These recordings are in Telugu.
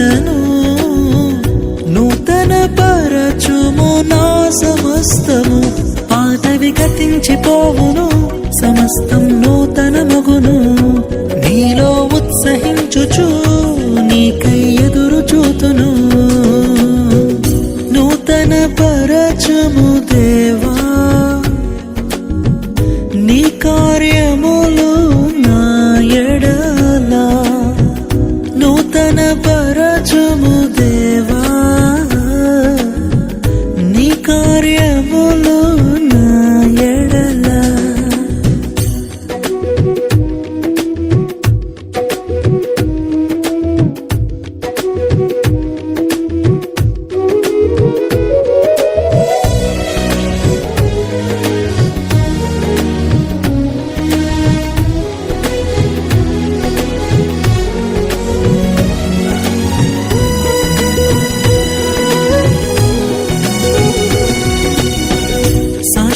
చున్నను నూతన పరచుము నా సమస్తము పాతవి గతించిపోవును సమస్తం నూతన మగును నీలో ఉత్సహించుచు నీకై ఎదురు చూతును నూతన పరచుము దేవా నీ కార్యములు నా ఎడల నూతన పరచుము దేవా నీ కార్యములు నా ఎడల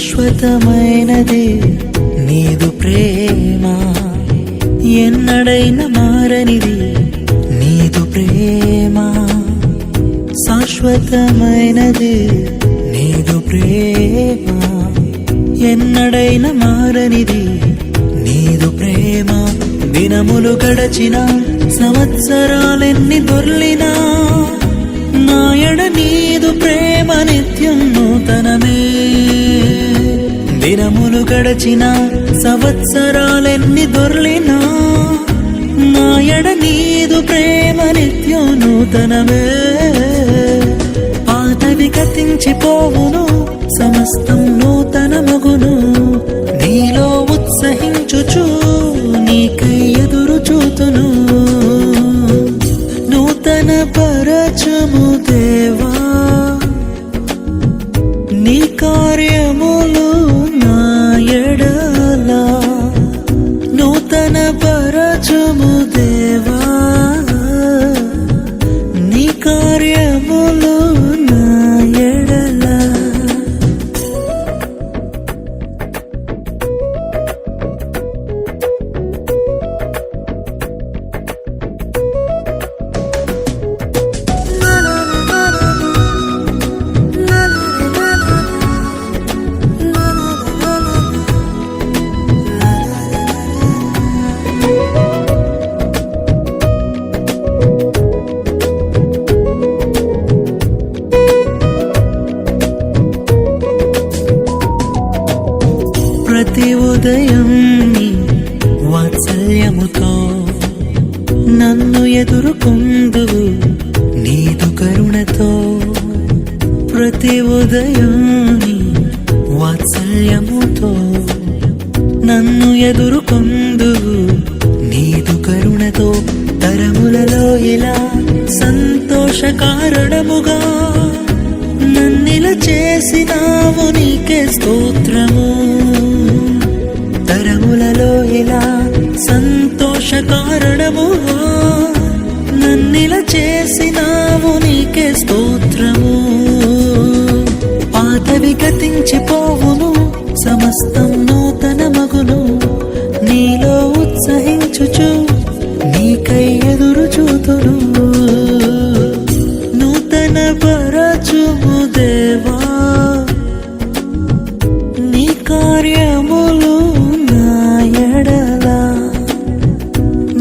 శాశ్వతమైనది నీదు ప్రేమ ఎన్నడైనా మారనిది నీదు ప్రేమ శాశ్వతమైనది నీదు ప్రేమ ఎన్నడైనా మారనిది నీదు ప్రేమ దినములు గడచిన సంవత్సరాలెన్ని దొర్లినా నాయడ నీదు ప్రేమ నిత్యం నూతనమే దినములు గడచిన సంవత్సరాలెన్ని దొర్లినా నాయడ నీదు ప్రేమ నిత్యం నూతనమే పాతవి గతించిపోవును సమస్తం నూతన మగును నీలో ఉత్సహించుచు నీకై ఎదురు చూతును నూతన పరచుము దేవా నీ కార్యములు నా ఎడల నూతన పరచుము దేవా నీ కార్యములు నా ఎడల ప్రతి ఉదయం నీ వాత్సల్యముతో నన్ను ఎదుర్కొందువు నీదు కరుణతో ప్రతి ఉదయం నీ వాత్సల్యముతో నన్ను ఎదుర్కొందువు నీదు కరుణతో తరములలో ఇలా సంతోష కారణముగా నన్నిల చేసినావు నీకే స్తోత్రము తరములలో ఇలా సంతోష కారణముగా నన్నిల చేసినావు నీకే స్తోత్రము పాతవి గతించిపోవును సమస్తం నూతన మగును నీలో ఉత్సహించుచు నీకై ఎదురు చూతును నూతన పరచుము దేవా నీ కార్యములు నా ఎడల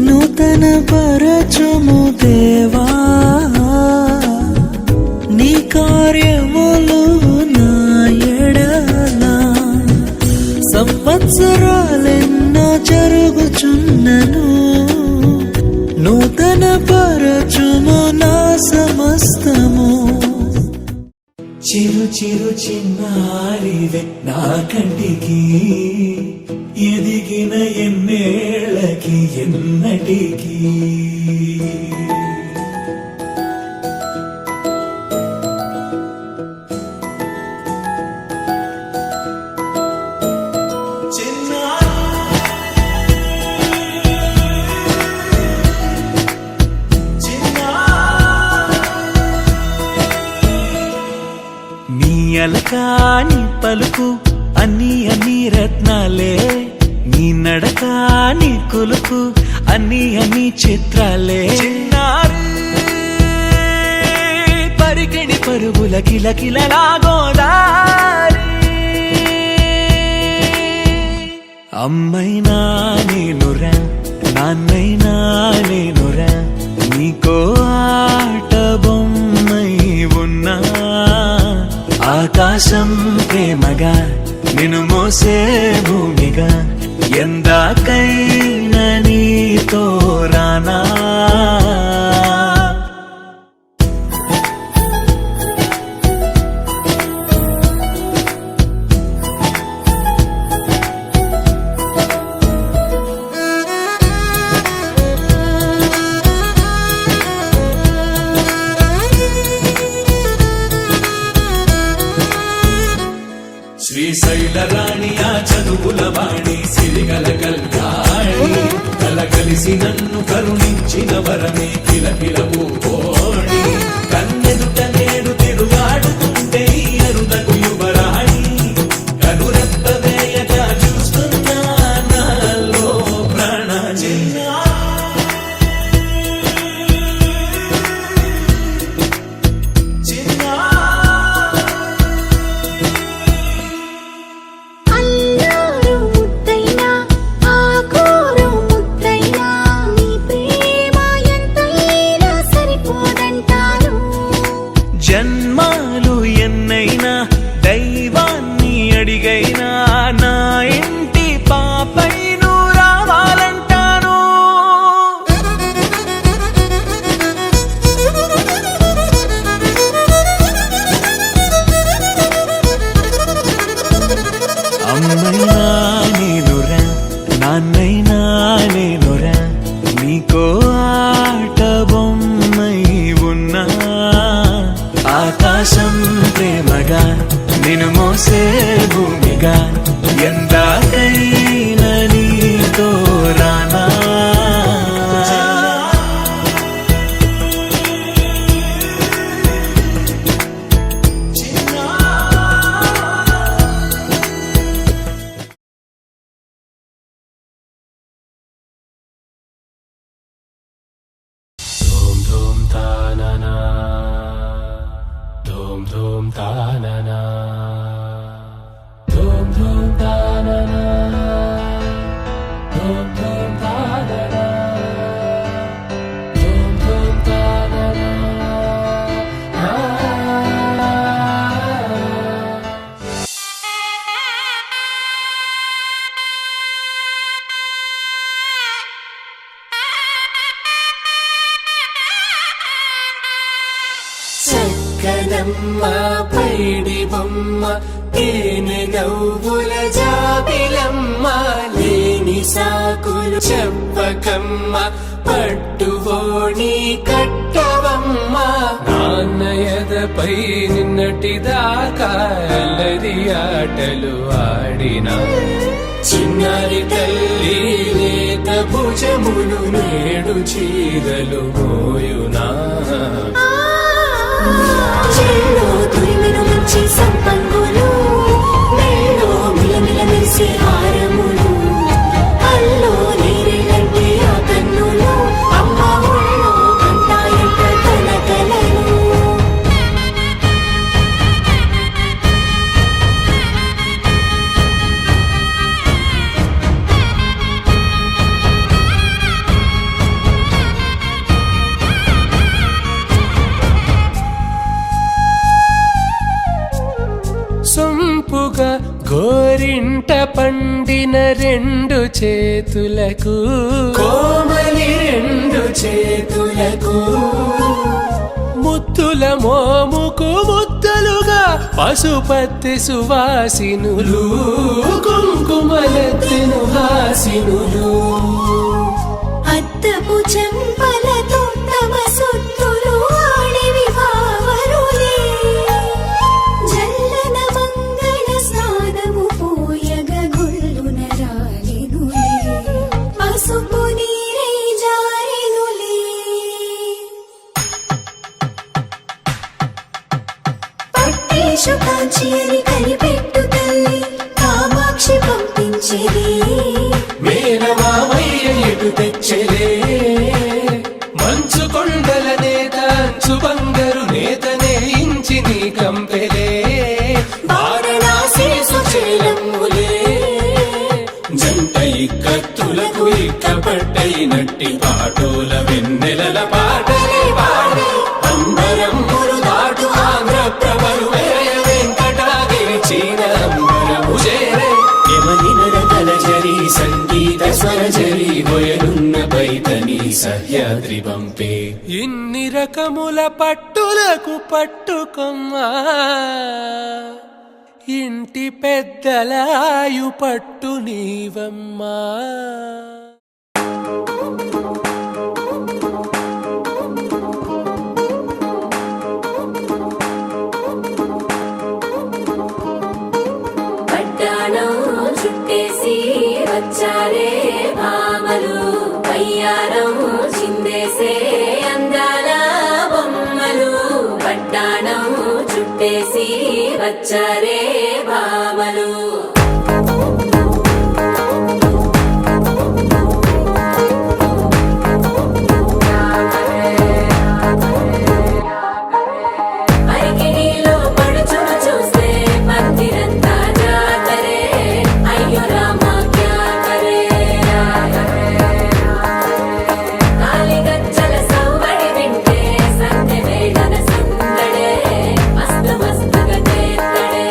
నూతన పరచుము దేవా నీ కార్యములు నా ఎడల సంవత్సరాలెన్నో జరుగుచున్నను నూతన పరచుము నా సమస్తము చిరు చిరు చిన్నారివే నా కంటికి ఎదిగిన ఎన్నేళ్ళకి ఎన్నటికి అలకాని పలుకు అన్ని అన్ని రత్నాలే నీ నడక నీ కొలుకు అన్ని అన్ని చిత్రాలే చిన్నారి పరుగుల కిలకిలలా గోదారి అమ్మైనా నేనురా నాన్నైనా నేనురా నీకో ఆట బొమ్మై ఉన్నా ఆకాశం ప్రేమగా నిన్ను మోసే భూమిగా ఎందాకైనా నీతో రానా శ్రీశైల రాణి ఆ చదువుల వాణి సిరిగల కళ్యాణి కలగలిసి నన్ను కరుణించిన వరమే కిలకిలవు కోణి కన్నెదుట నేడు తిరుగాడుతుంటే అరుదకు యువరాణి కనురెప్ప వేయగా చూస్తున్నా నాలో ప్రాణ జన్మాలు ఎన్నైనా దైవాన్ని అడిగైనా నా ఇంటి పాపై నువ్వు రావాలంటాను అమ్మైనా నేనురా నాన్నైనా నేనురా నీకో ఆట బొమ్మై ఉన్నా ఆకాశం ప్రేమగా నిన్ను మోసే భూమిగా ఎందాకైనా నీతో రానా ధూమ్ ధూమ్ తాననా ధూమ్ ధూమ్ తాననా ధూమ్ ధూమ్ తాననా ధూమ్ ధూమ్ తాననా ధూమ్ ధూమ్ తాననా చక్కనమ్మ పైడి బొమ్మ తేనె నవ్వుల జాబిలమ్మ లేని సాకులు చెప్పకమ్మ పట్టువోణి కట్టవమ్మ నాన్నయదపై నిన్నటిదాకా అల్లరి ఆటలు ఆడినా చిన్నారి తల్లి లేత భుజములు నేడు చీరలు మోయునా చెల్లో తురిమిన మంచి సంపంగులు మేలో మిలమిల మెరిసే హారములు అల్లో నీరెళ్ళంటే ఆ కన్నులు అమ్మ ఒళ్ళో కంటాయంట కలకలను సొంపుగా గోరింట పండిన రెండు చేతులకు కోమలి రెండు చేతులకు ముద్దుల మోముకు ముద్దలుగా పశుపతి సువాసినులు కుంకుమలెత్తిను హాసినులు అద్దపు చెంపలతో తమ సొత్తులు ఆడివి భావరులే జల్లన మంగళ స్నానము పోయగ గొల్లున రాలినులే పసుపు నీరై జారినులే పట్టేశు కాంచి అని కనిపెట్టు తల్లి కామాక్షి పంపించేది మేనమామయ్య ఎటు తెచ్చలే మంచు కొండల నేత అంచు బంగారు నేతనే ఇంచి నుంచి నీ కంపెలే వారణాసి సుచేలమ్ములే జంట ఇక్కత్తులకు ఇక్కపట్టైనట్టి పాటోల వెన్నెలల పాటలే పాడే అంబరమ్ములు దాటు ఆంధ్ర ప్రభలు వెంకటాగిరి చీన అంబరము చేరే యమని నడకల జరి సంగీత స్వరజరి బొయలున్న పైతని సహ్యాద్రి పంపే ఇన్ని రకముల పట్టులకు పట్టుకొమ్మా ఇంటి పెద్దలాయు పట్టు నీవమ్మా పట్టాణం చుట్టేసి వచ్చారే భామలు పయ్యారం చిందేసే అందాల బొమ్మలు పట్టాణం చుట్టేసి వచ్చారే భామలు అరికిణీలో పడుచును చూస్తే మందిరంతా జాతరే అయ్యో రామా క్యా కరే కాలిగజ్జల సవ్వడి వింటే సంధ్య వేళన సందడే మస్తు మస్తుగా చేస్తడే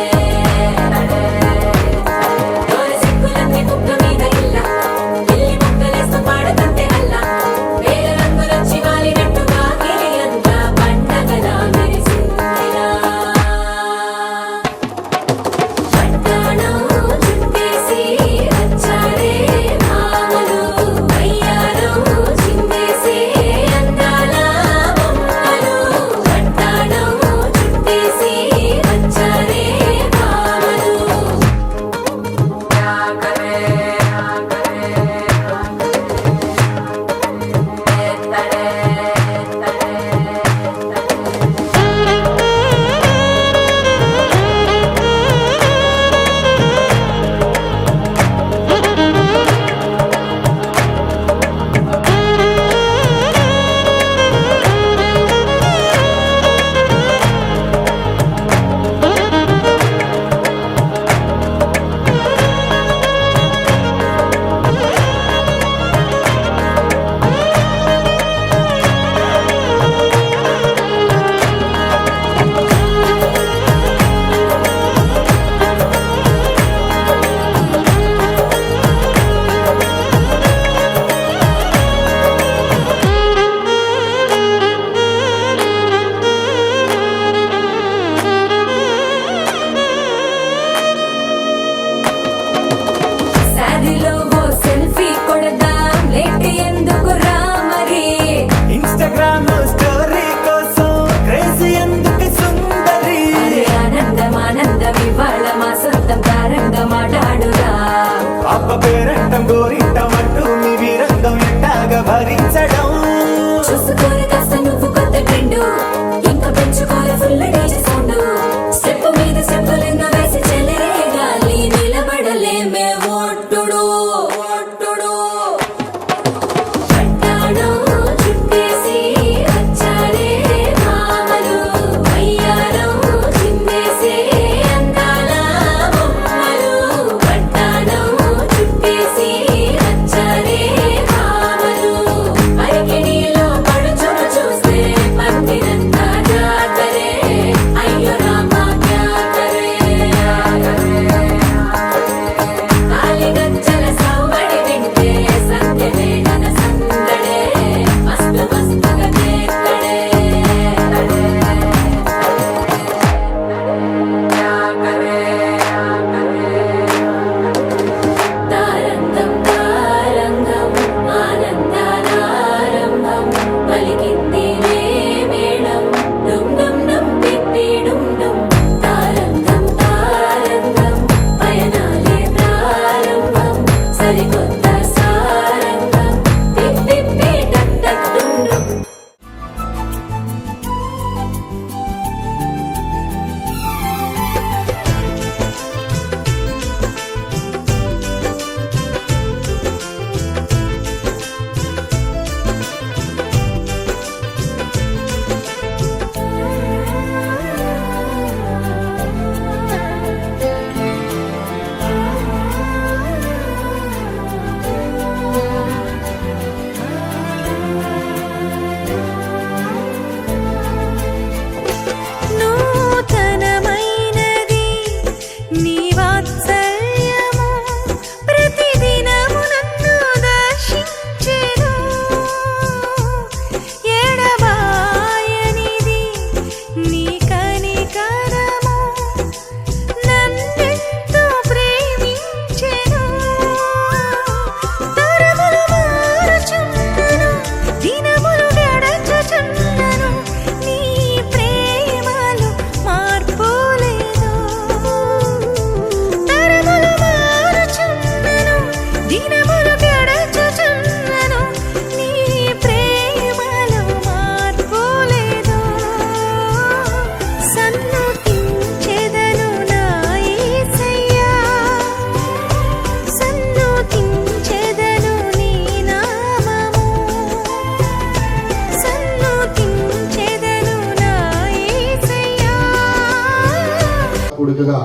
కూడికగా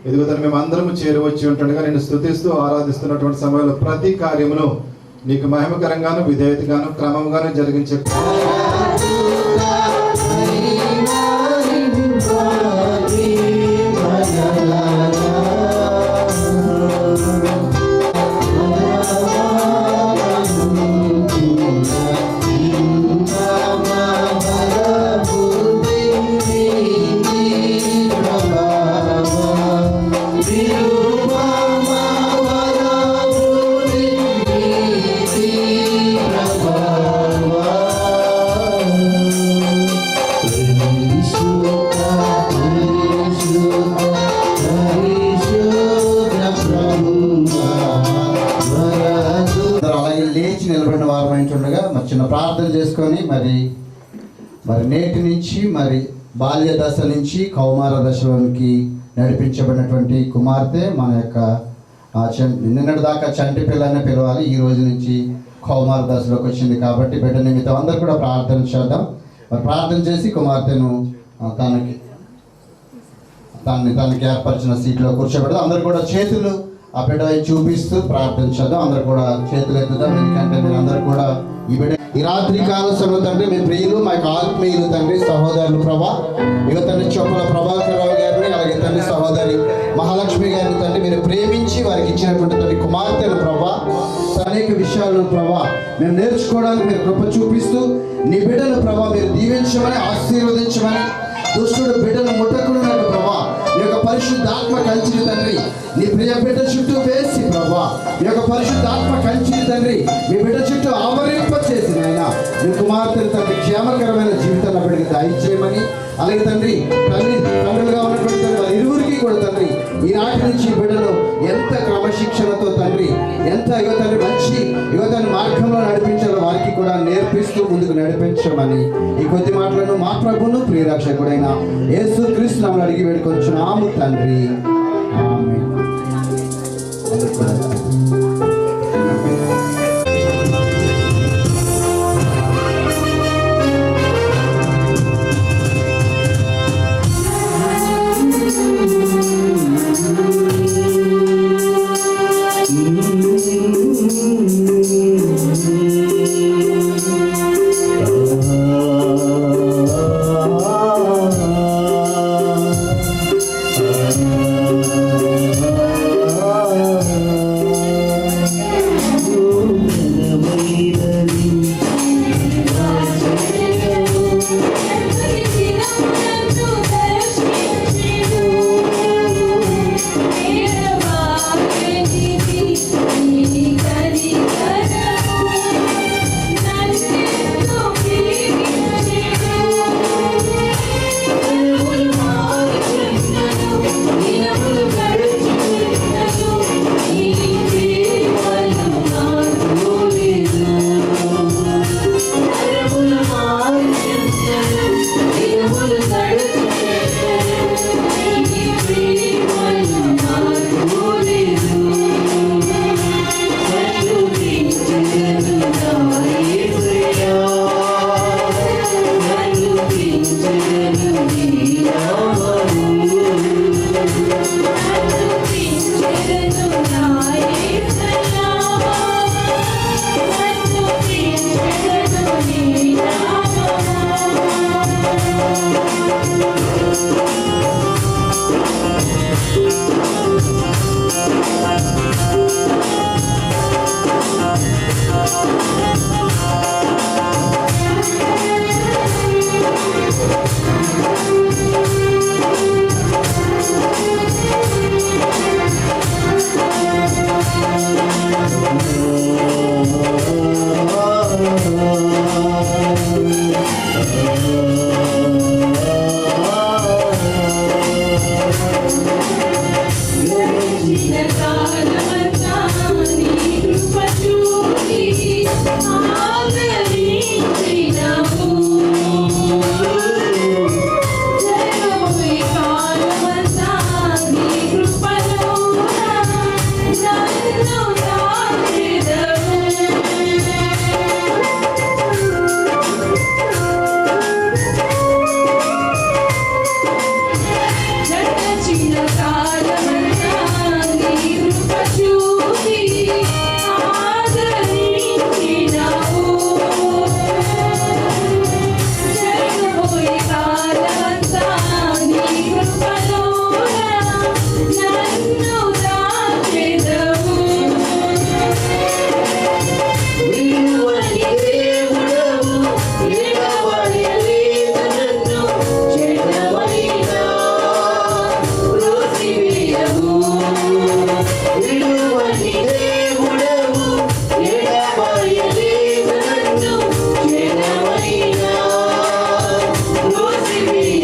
ఎదుగుదని మేము అందరము చేరువచ్చి ఉంటుండగా నేను స్తుతిస్తూ ఆరాధిస్తున్నటువంటి సమయంలో ప్రతి కార్యమును నీకు మహిమకరంగాను విధేయతగాను క్రమంగాను జరిగించే లేచి నిలబడిన వారమైంటుండగా మరి చిన్న ప్రార్థన చేసుకొని మరి నేటి నుంచి మరి బాల్య దశ నుంచి కౌమార దశలోనికి నడిపించబడినటువంటి కుమార్తె మన యొక్క నిన్నటి దాకా చంటి పిల్లనే పిలవాలి, ఈ రోజు నుంచి కౌమార దశలోకి వచ్చింది కాబట్టి బిడ్డ నిమిత్తం అందరూ కూడా ప్రార్థన చేద్దాం. మరి ప్రార్థన చేసి కుమార్తెను తనకి ఏర్పరిచిన సీట్లో కూర్చోబెడదాం. అందరూ కూడా చేతులు ఆ బిడ్డ చూపిస్తూ ప్రార్థన చేద్దాం. అందరూ కూడా చేతులు ఎత్తుదాం. ఎందుకంటే మీరు అందరూ కూడా ఈ రాత్రి కాల సమయం తండ్రి మీ ప్రియులు మా యొక్క ఆత్మీయులు తండ్రి సహోదరులు ప్రభా ఇక తండ్రి చొప్పల ప్రభాకర్ రావు గారిని అలాగే తండ్రి సహోదరి మహాలక్ష్మి గారిని తండ్రి మీరు ప్రేమించి వారికి ఇచ్చినటువంటి తండ్రి కుమార్తెను ప్రభా అనేక విషయాలను ప్రభా మేము నేర్చుకోవడానికి మీరు కృప చూపిస్తూ నీ బిడ్డను ప్రభా మీరు దీవించమని ఆశీర్వదించమని దుష్టుడు బిడ్డను ముట్టకున్నట్టు ప్రభా ఈ యొక్క పరిశుద్ధాత్మ కంచిని తండ్రి నీ ప్రియ బిడ్డ చుట్టూ వేసి ప్రభా ఈ యొక్క పరిశుద్ధాత్మ కంచిని తండ్రి మీ బిడ్డ చుట్టూ ఆవరింప చేసి ఆయన మీ కుమార్తెను తండ్రి క్షేమకరమైన జీవితాన్ని బిడ్డకి దయచేయమని అలాగే తండ్రి తండ్రులుగా ఉన్నటువంటి వారి ఇరువురికి కూడా తండ్రి ఈనాటి నుంచి బిడ్డను ఎంత క్రమశిక్షణతో తండ్రి ఎంత తండ్రి మంచి తండ్రి మార్గంలో నడిపించాలో వారికి కూడా నేర్పిస్తూ ముందుకు నడిపించమని ఈ కొద్ది మాటలను మా ప్రభును ప్రియరక్షకుడైన యేసు క్రీస్తు నామములో అడిగి వేడుకొంచున్నాము తండ్రి. ఆమేన్. కాలమంతా నీ కృపలోన నన్ను దాచెదవు. విడువని దేవుడవు, విడవలేదు నన్ను చెడవైనా త్రోసివేయవు. విడువని దేవుడవు, విడవలేదు నన్ను చెడవైనా త్రోసివేయవు.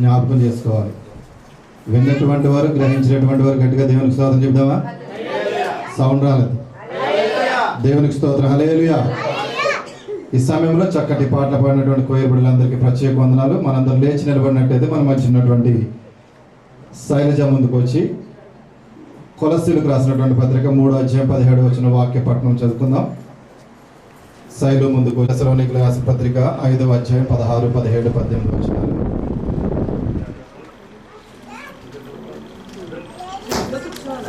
జ్ఞాపకం చేసుకోవాలి. విన్నటువంటి వారు, గ్రహించినటువంటి వారు గట్టిగా దేవునికి స్తోత్రం చెప్దామా? సౌండ్ రాలేదు. దేవునికి స్తోత్రం. హల్లెలూయా. ఈ సమయంలో చక్కటి పాటలు పాడినటువంటి కోయర్ బిడ్డలందరికీ ప్రత్యేక వందనాలు. మనందరం లేచి నిలబడినట్టయితే మన మధ్య ఉన్నటువంటి శైలజ ముందుకు వచ్చి కొలస్సీలకు రాసినటువంటి పత్రిక 3:17 వాక్య పట్టణం చదువుకుందాం. శైలు ముందుకు తెస్సలోనికీయులకు రాసిన పత్రిక 5:16, 17, 18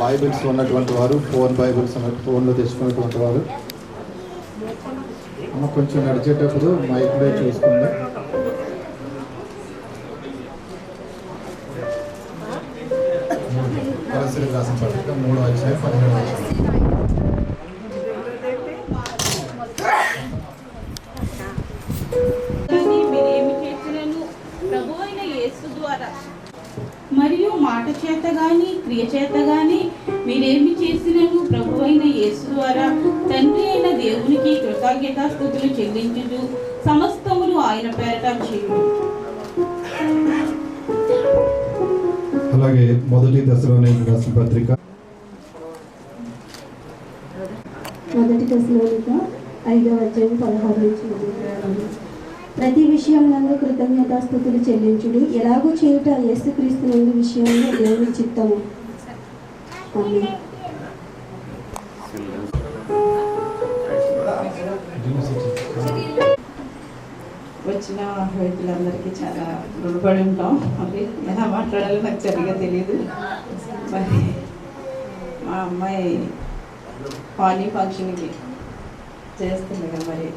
బైబిల్స్ ఉన్నటువంటి వారు, బైబిల్స్ ఫోన్లో తెచ్చుకున్నటువంటి వారు కొంచెం నడిచేటప్పుడు మైక్లో చూసుకుంది. కొలస్సీలకు రాసిన పత్రిక 3:17. మీరేమి చేసినను ప్రభువైన యేసు ద్వారా మరియు మాట చేత గాని క్రియ చేత గాని మీరేమి చేసినను ప్రభువైన యేసు ద్వారా తండ్రి అయిన దేవునికి కృతజ్ఞతాస్తుతులు చెల్లించుచు సమస్తమును ఆయన పేరట చేయుడు. అలాగే 1 తెస్సలోనికీయులకు రాసిన పత్రిక 5:16 ప్రతి విషయం నందు కృతజ్ఞతాస్తుతులు చెల్లించుడు, ఎలాగో చేయుట యేసుక్రీస్తు నందు విషయంలో దేవుని చిత్తము. ఆమేన్. వచ్చిన వ్యక్తులందరికీ చాలా రుణపడి ఉంటాం. మరి ఎలా మాట్లాడాలో నాకు సరిగ్గా తెలియదు. మరి మా అమ్మాయి పానీ ఫంక్షన్కి చేస్తుంది కదా, మరి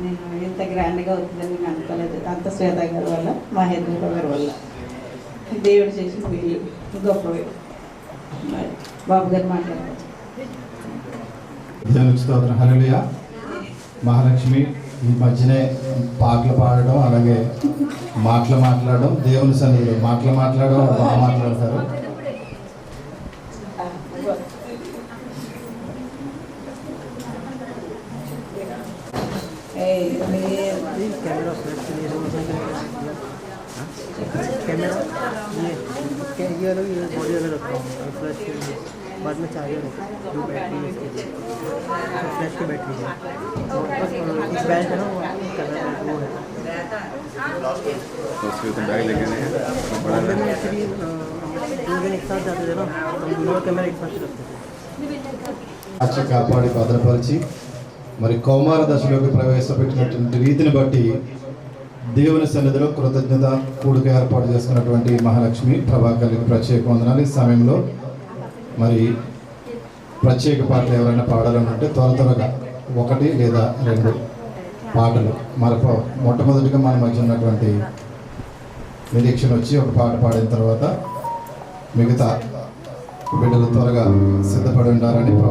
నేను ఇంత గ్రాండ్గా అవుతుందని నేను అనుకోలేదు. అంత శ్వేత గారి వల్ల, మహేంద్ర గారి వల్ల దేవుడు చేసిన వీళ్ళు గొప్పవి. మరి బాబు గారు మాట్లాడారు. దేవునికి స్తోత్రం. హల్లెలూయా. మహాలక్ష్మి ఈ మధ్యనే పాటలు పాడడం, అలాగే మాట్లాడడం, దేవుని సన్నిధిలో మాట్లాడడం బాగా మాట్లాడతారు. बाद में चार्जर है, 2 बैटरी इसके, फ्लैश की बैटरी है और बस इस बैग है ना वो कलर वो है तो उसके तो बैग लेके आए हैं बड़ा बॉम्बे में एक्चुअली हम 2 दिन एक साथ जाते थे ना, हम दोनों कैमरा एक साथ रखते थे. కాపాడి భద్రపరిచి మరి కౌమార దశలోకి ప్రవేశపెట్టినటువంటి రీతిని బట్టి దేవుని సన్నిధిలో కృతజ్ఞత కూడిక ఏర్పాటు చేసుకున్నటువంటి మహాలక్ష్మి ప్రభాకర్కి ప్రత్యేక వందనాలు. ఈ సమయంలో మరి ప్రత్యేక పాటలు ఎవరైనా పాడాలనుంటే త్వరగా 1 లేదా 2 పాటలు మొట్టమొదటిగా మన మధ్య ఉన్నటువంటి నిరీక్షణ వచ్చి ఒక పాట పాడిన తర్వాత మిగతా బిడ్డలు త్వరగా సిద్ధపడి ఉంటారని నీకు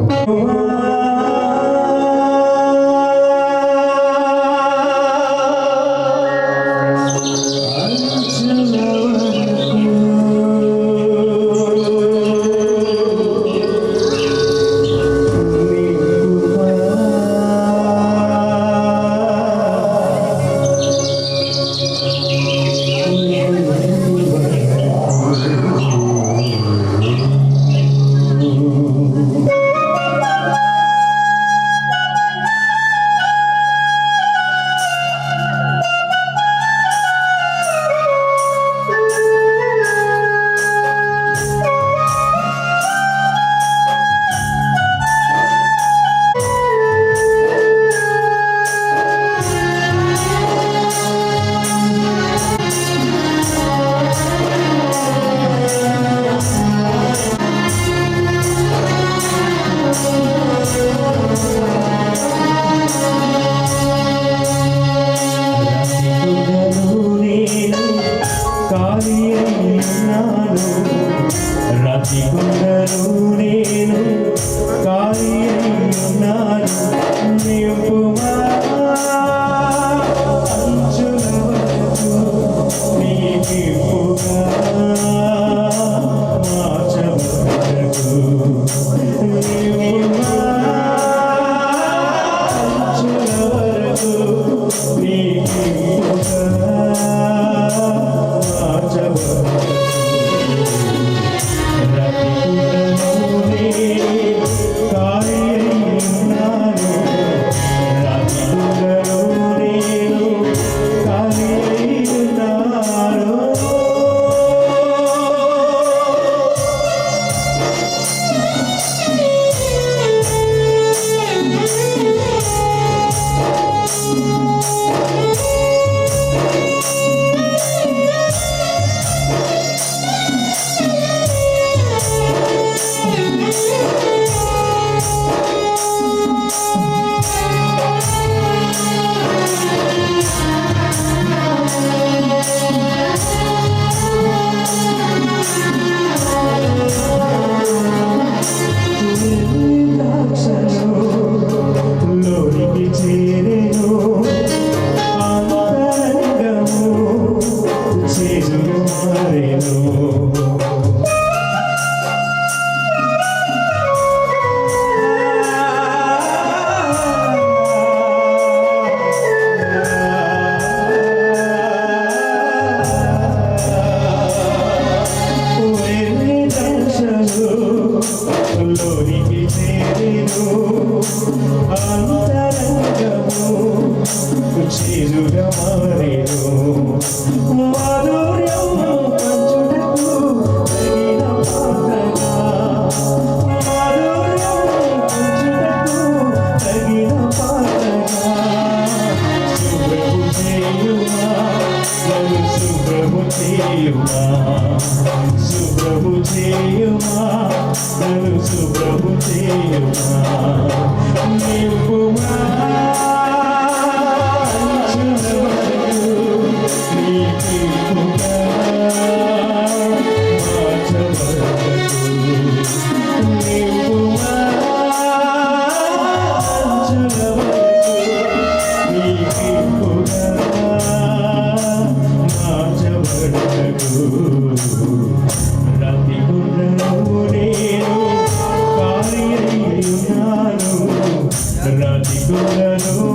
మారెను లోనికి చేరేను అంతరంగము చిరుగా మారేను మాధుర్యము పంచుటకు తగిన పాత్రగా మాధుర్యము పంచుటకు తగిన పాత్రగా శుభ్రము చేయుమా నన్ను శుభ్రము చేయుమా శుభ్రము చేయుమా నన్ను శుభ్రము చేయుమా నీవుమా అంచుల వరకు నీ తీర్పుగా మార్చబడకు నీవుమా అంచుల వరకు నీ తీర్పుగా మార్చబడకు రాతి గుర్రము నేను కారియయ్యున్నాను రాతి గుర్రము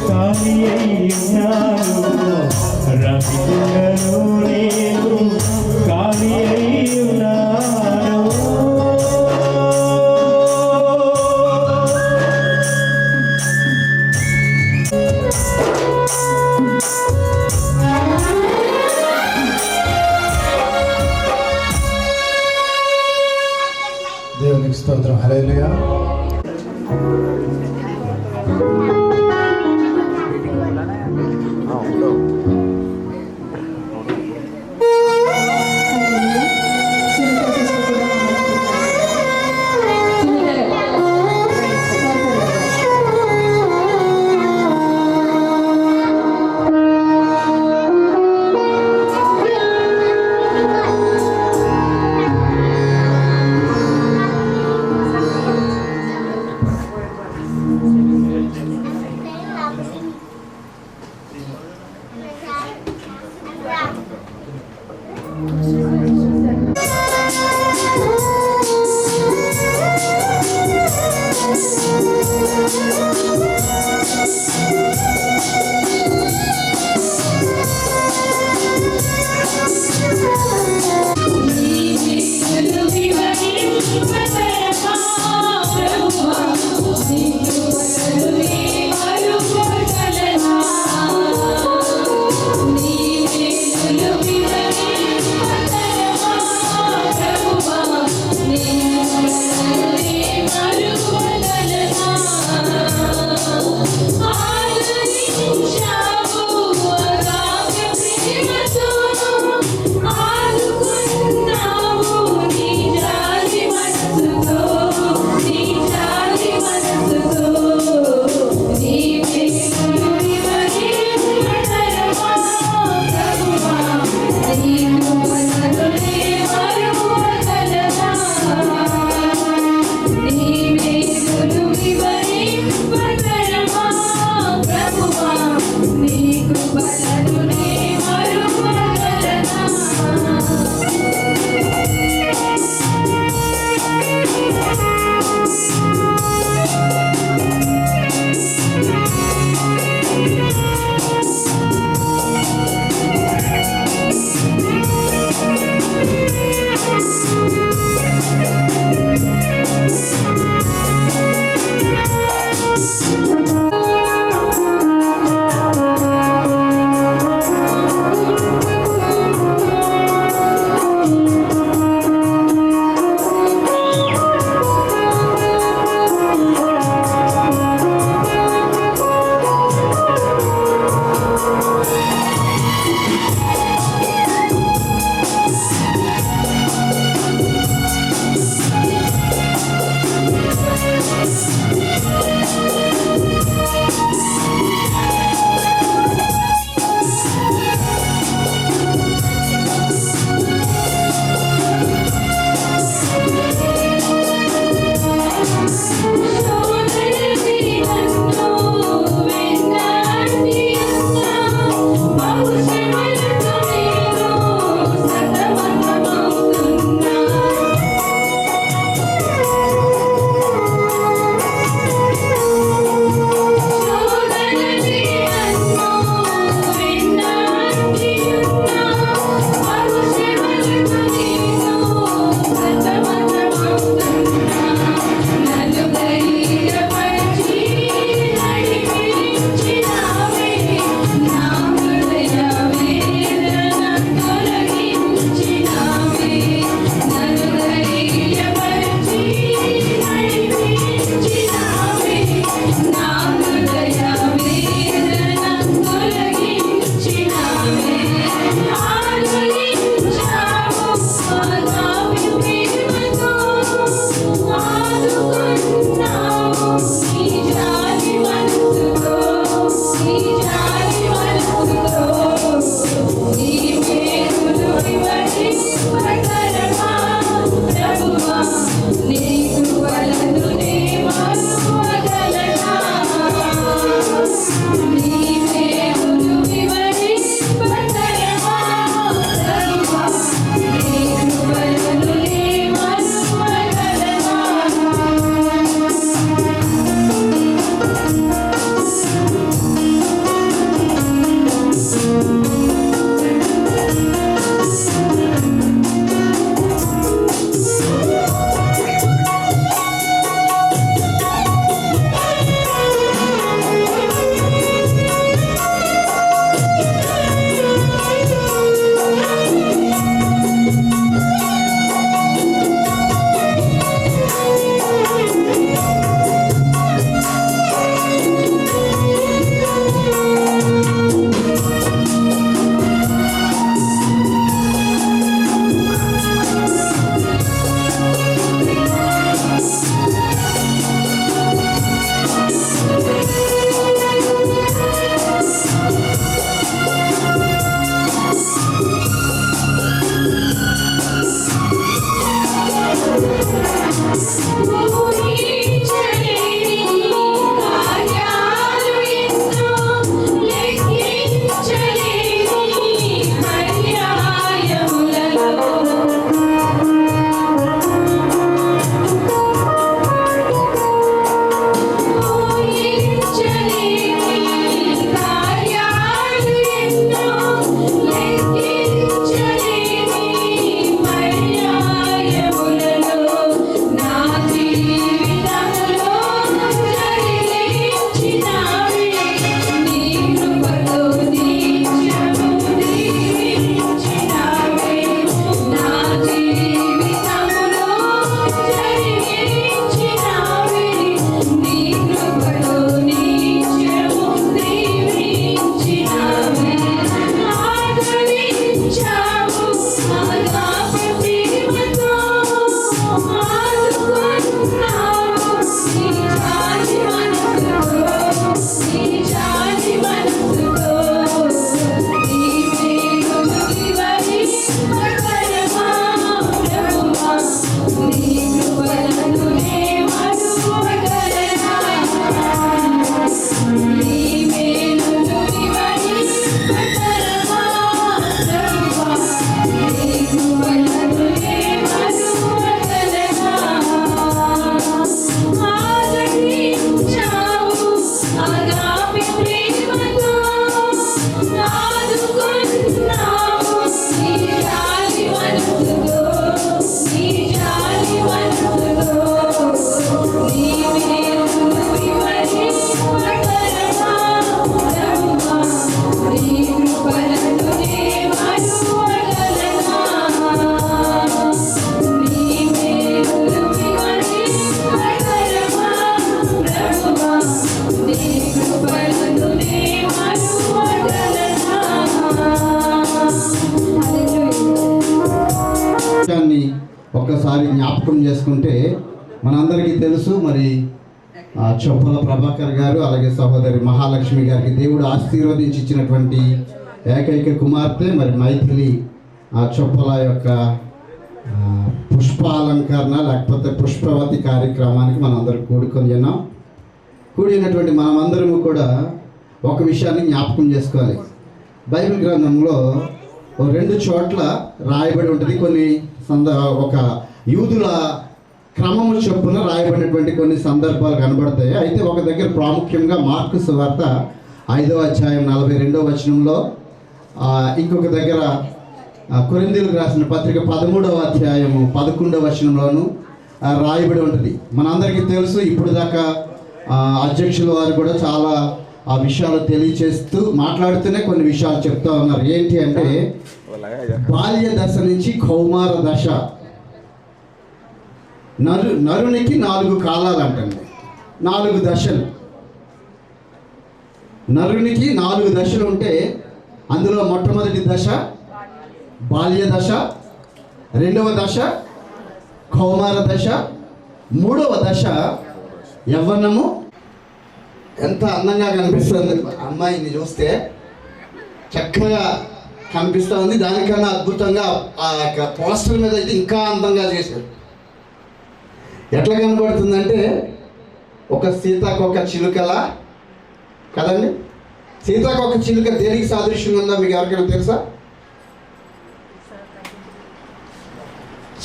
ఖాళీ అయ్యున్నాను రవికులలో నేను ఖాళీ అయ్యున్నాను దేవునికి స్తోత్రం. హల్లెలూయా. ఒకసారి జ్ఞాపకం చేసుకుంటే మనందరికీ తెలుసు మరి చొప్పల ప్రభాకర్ గారు అలాగే సహోదరి మహాలక్ష్మి గారికి దేవుడు ఆశీర్వదించి ఇచ్చినటువంటి ఏకైక కుమార్తె మరి మైథిలి చొప్పల యొక్క పుష్పాలంకరణ లేకపోతే పుష్పవతి కార్యక్రమానికి మనం అందరం కూడినటువంటి మనమందరము కూడా ఒక విషయాన్ని జ్ఞాపకం చేసుకోవాలి. బైబిల్ గ్రంథంలో 2 చోట్ల రాయబడి ఉంటుంది. కొన్ని ఒక యూదుల క్రమము చొప్పున రాయబడినటువంటి కొన్ని సందర్భాలు కనబడతాయి. అయితే ఒక దగ్గర ప్రాముఖ్యంగా మార్కు సువార్త 5వ అధ్యాయం 42వ వచనంలో, ఇంకొక దగ్గర కొరింథీయులకు రాసిన పత్రిక 13వ అధ్యాయము 11వ వచనంలోను రాయబడి ఉంటుంది. మనందరికీ తెలుసు, ఇప్పుడు దాకా అధ్యక్షుల వారు కూడా చాలా ఆ విషయాలు తెలియచేస్తూ మాట్లాడుతూనే కొన్ని విషయాలు చెప్తా ఉన్నారు. ఏంటి అంటే బాల్య దశ నుంచి కౌమార దశ, నరునికి 4 కాలాలు అంటండి, 4 దశలు. నరునికి 4 దశలు ఉంటే అందులో మొట్టమొదటి దశ బాల్య దశ, 2వ దశ కౌమార దశ, 3వ దశ యవ్వనము. ఎంత అందంగా కనిపిస్తుంది అమ్మాయిని చూస్తే, చక్కగా కనిపిస్తూ ఉంది. దానికన్నా అద్భుతంగా ఆ యొక్క పోస్టర్ మీద అయితే ఇంకా అందంగా చేశారు. ఎట్లా కనబడుతుందంటే ఒక సీతాకోక చిలుకలా కదండి. సీతాకోక చిలుక దేనికి సాదృశ్యంగా ఉందో మీకు ఎవరికైనా తెలుసా?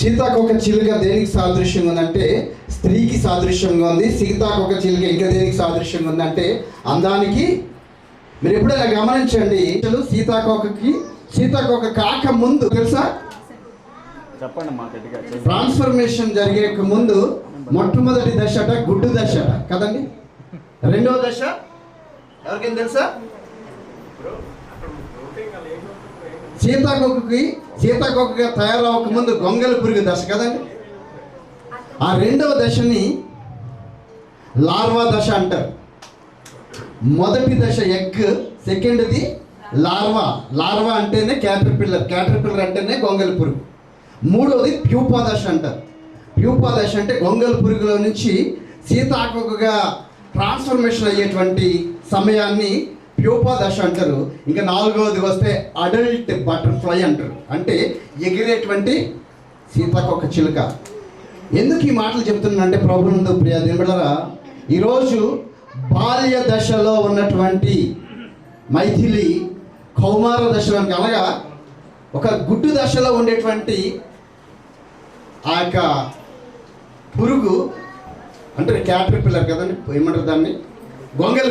సీతాకోక చిలుక దేనికి సాదృశ్యంగా ఉందంటే స్త్రీకి సాదృశ్యంగా ఉంది. సీతాకోక చిలుక ఇంకా దేనికి సాదృశ్యంగా ఉందంటే అందానికి. మీరు ఎప్పుడైనా గమనించండి, సీతాకోక కాక ముందు తెలుసా, చెప్పండి మా గట్టిగా. ట్రాన్స్ఫర్మేషన్ జరిగే ముందు మొట్టమొదటి దశట గుడ్డు దశట కదండి. 2వ దశ ఎవరికైనా తెలుసా? సీతాకోకగా తయారవక ముందు గొంగళ పురుగు దశ కదండి. ఆ 2వ దశని లార్వా దశ అంటారు. మొదటి దశ ఎగ్, సెకండ్ది లార్వా. లార్వా అంటేనే క్యాటర్పిల్లర్ అంటేనే గొంగళ పురుగు. 3వది ప్యూపా దశ అంటారు. ప్యూపా దశ అంటే గొంగళ పురుగులో నుంచి సీతాకోకగా ట్రాన్స్ఫర్మేషన్ అయ్యేటువంటి సమయాన్ని ప్యూపా దశ అంటారు. ఇంకా 4వది వస్తే అడల్ట్ బటర్ఫ్లై అంటారు, అంటే ఎగిరేటువంటి సీతాకోక చిలుక. ఎందుకు ఈ మాటలు చెప్తున్నానంటే ప్రభునందు ప్రియ దేవులారా, ఈరోజు బాల్య దశలో ఉన్నటువంటి మైథిలి కౌమార దశలో అనగా ఒక గుడ్డు దశలో ఉండేటువంటి ఆ యొక్క పురుగు అంటే క్యాటర్పిల్లర్ కదండి, ఏమంటారు దాన్ని, గొంగళ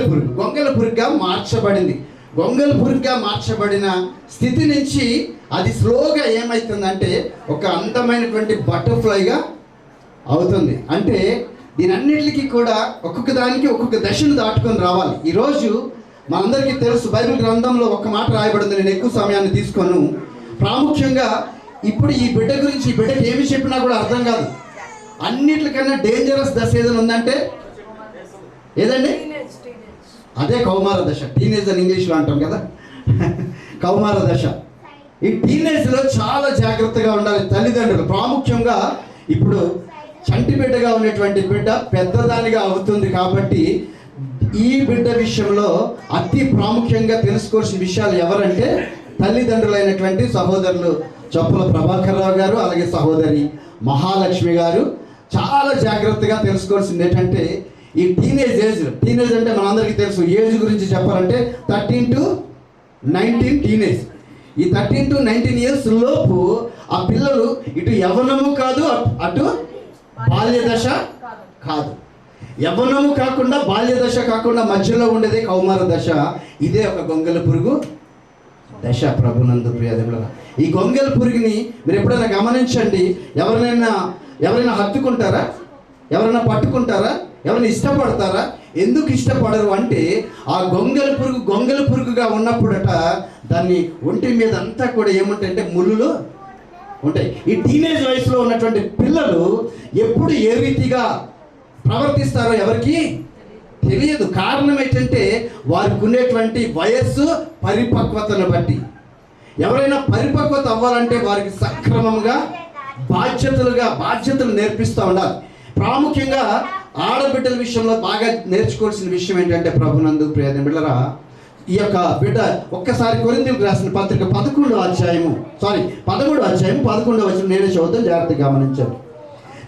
పురుగుగా మార్చబడింది. గొంగళ పురుగుగా మార్చబడిన స్థితి నుంచి అది స్లోగా ఏమవుతుందంటే ఒక అందమైనటువంటి బటర్ఫ్లైగా అవుతుంది. అంటే దీనన్నిటికీ కూడా ఒక్కొక్క దానికి ఒక్కొక్క దశను దాటుకొని రావాలి. ఈరోజు మనందరికీ తెలుసు, బైబిల్ గ్రంథంలో ఒక మాట రాయబడింది. నేను ఎక్కువ సమయాన్ని తీసుకోను. ప్రాముఖ్యంగా ఇప్పుడు ఈ బిడ్డ గురించి, ఈ బిడ్డకి ఏమి చెప్పినా కూడా అర్థం కాదు. అన్నిటికన్నా డేంజరస్ దశ ఏదైనా ఉందంటే ఏదండి? అదే కౌమార దశ. టీనేజ్ అని ఇంగ్లీష్లో అంటాం కదా, కౌమార దశ. ఈ టీనేజ్లో చాలా జాగ్రత్తగా ఉండాలి తల్లిదండ్రులు. ప్రాముఖ్యంగా ఇప్పుడు చంటి బిడ్డగా ఉన్నటువంటి బిడ్డ పెద్దదానిగా అవుతుంది కాబట్టి ఈ బిడ్డ విషయంలో అతి ప్రాముఖ్యంగా తెలుసుకోవాల్సిన విషయాలు ఎవరంటే తల్లిదండ్రులైనటువంటి సహోదరులు చొప్పల ప్రభాకర్ రావు గారు అలాగే సహోదరి మహాలక్ష్మి గారు చాలా జాగ్రత్తగా తెలుసుకోవాల్సింది ఏంటంటే ఈ టీనేజ్ అంటే మనందరికీ తెలుసు. ఏజ్ గురించి చెప్పాలంటే 13 to 19 టీనేజ్. ఈ 13 to 19 ఇయర్స్ లోపు ఆ పిల్లలు ఇటు యవ్వనము కాదు, అటు బాల్య దశ కాదు. యవ్వనము కాకుండా బాల్య దశ కాకుండా మధ్యలో ఉండేదే కౌమార దశ. ఇదే ఒక గొంగళ పురుగు దశ. ప్రభునందు ప్రియదేవులారా, ఈ గొంగళ పురుగుని మీరు ఎప్పుడైనా గమనించండి. ఎవరైనా హత్తుకుంటారా? ఎవరైనా పట్టుకుంటారా? ఎవరైనా ఇష్టపడతారా? ఎందుకు ఇష్టపడరు అంటే ఆ గొంగళ పురుగుగా ఉన్నప్పుడట దాన్ని ఒంటి మీద అంతా కూడా ఏముంటాయంటే ముళ్ళులు ఉంటాయి. ఈ టీనేజ్ వయసులో ఉన్నటువంటి పిల్లలు ఎప్పుడు ఏ రీతిగా ప్రవర్తిస్తారో ఎవరికి తెలియదు. కారణం ఏంటంటే వారికి ఉండేటువంటి వయస్సు పరిపక్వతను బట్టి. ఎవరైనా పరిపక్వత అవ్వాలంటే వారికి సక్రమంగా బాధ్యతలు నేర్పిస్తూ ఉండాలి. ప్రాముఖ్యంగా ఆడబిడ్డల విషయంలో బాగా నేర్చుకోవాల్సిన విషయం ఏంటంటే ప్రభునందు ప్రియ బిడ్డలారా, ఈ యొక్క బిడ్డ ఒక్కసారి కొరింథీయులకు రాసిన పత్రిక 13వ అధ్యాయం 11వ వచనం నేనే చదువుతాను, జాగ్రత్తగా గమనించండి.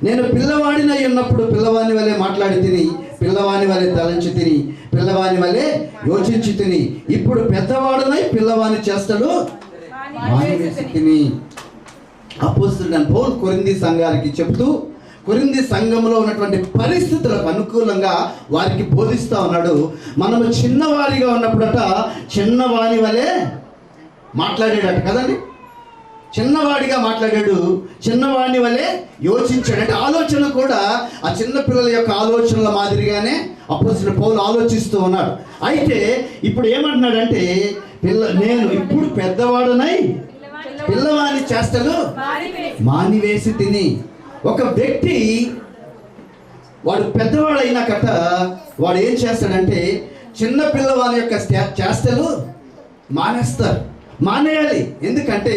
నేను పిల్లవాడినై ఉన్నప్పుడు పిల్లవాని వలె మాట్లాడి తిని, పిల్లవాని వలె తలంచి తిని, పిల్లవాని వలె యోచించి తిని, ఇప్పుడు పెద్దవాడునై పిల్లవాని చేష్టలు మానివేసి తిని. అపోస్తలుడైన పౌలు కొరింథీ సంఘానికి చెబుతూ కొరింథీ సంఘంలో ఉన్నటువంటి పరిస్థితులకు అనుకూలంగా వారికి బోధిస్తూ ఉన్నాడు. మనము చిన్నవారిగా ఉన్నప్పుడట చిన్నవాని వలె మాట్లాడాడట కదండి. చిన్నవాడిగా మాట్లాడాడు, చిన్నవాడిని వలె యోచించాడు. అంటే ఆలోచన కూడా ఆ చిన్న పిల్లల యొక్క ఆలోచనల మాదిరిగానే అపోస్తలుడైన పౌలు ఆలోచిస్తూ ఉన్నాడు. అయితే ఇప్పుడు ఏమంటున్నాడంటే నేను ఇప్పుడు పెద్దవాడునై పిల్లవాని చేష్టలు మానివేసి తిని. ఒక వ్యక్తి వాడు పెద్దవాడు అయినాకట వాడు ఏం చేస్తాడంటే చిన్న పిల్లవాని యొక్క చేష్టలు మానేయాలి. ఎందుకంటే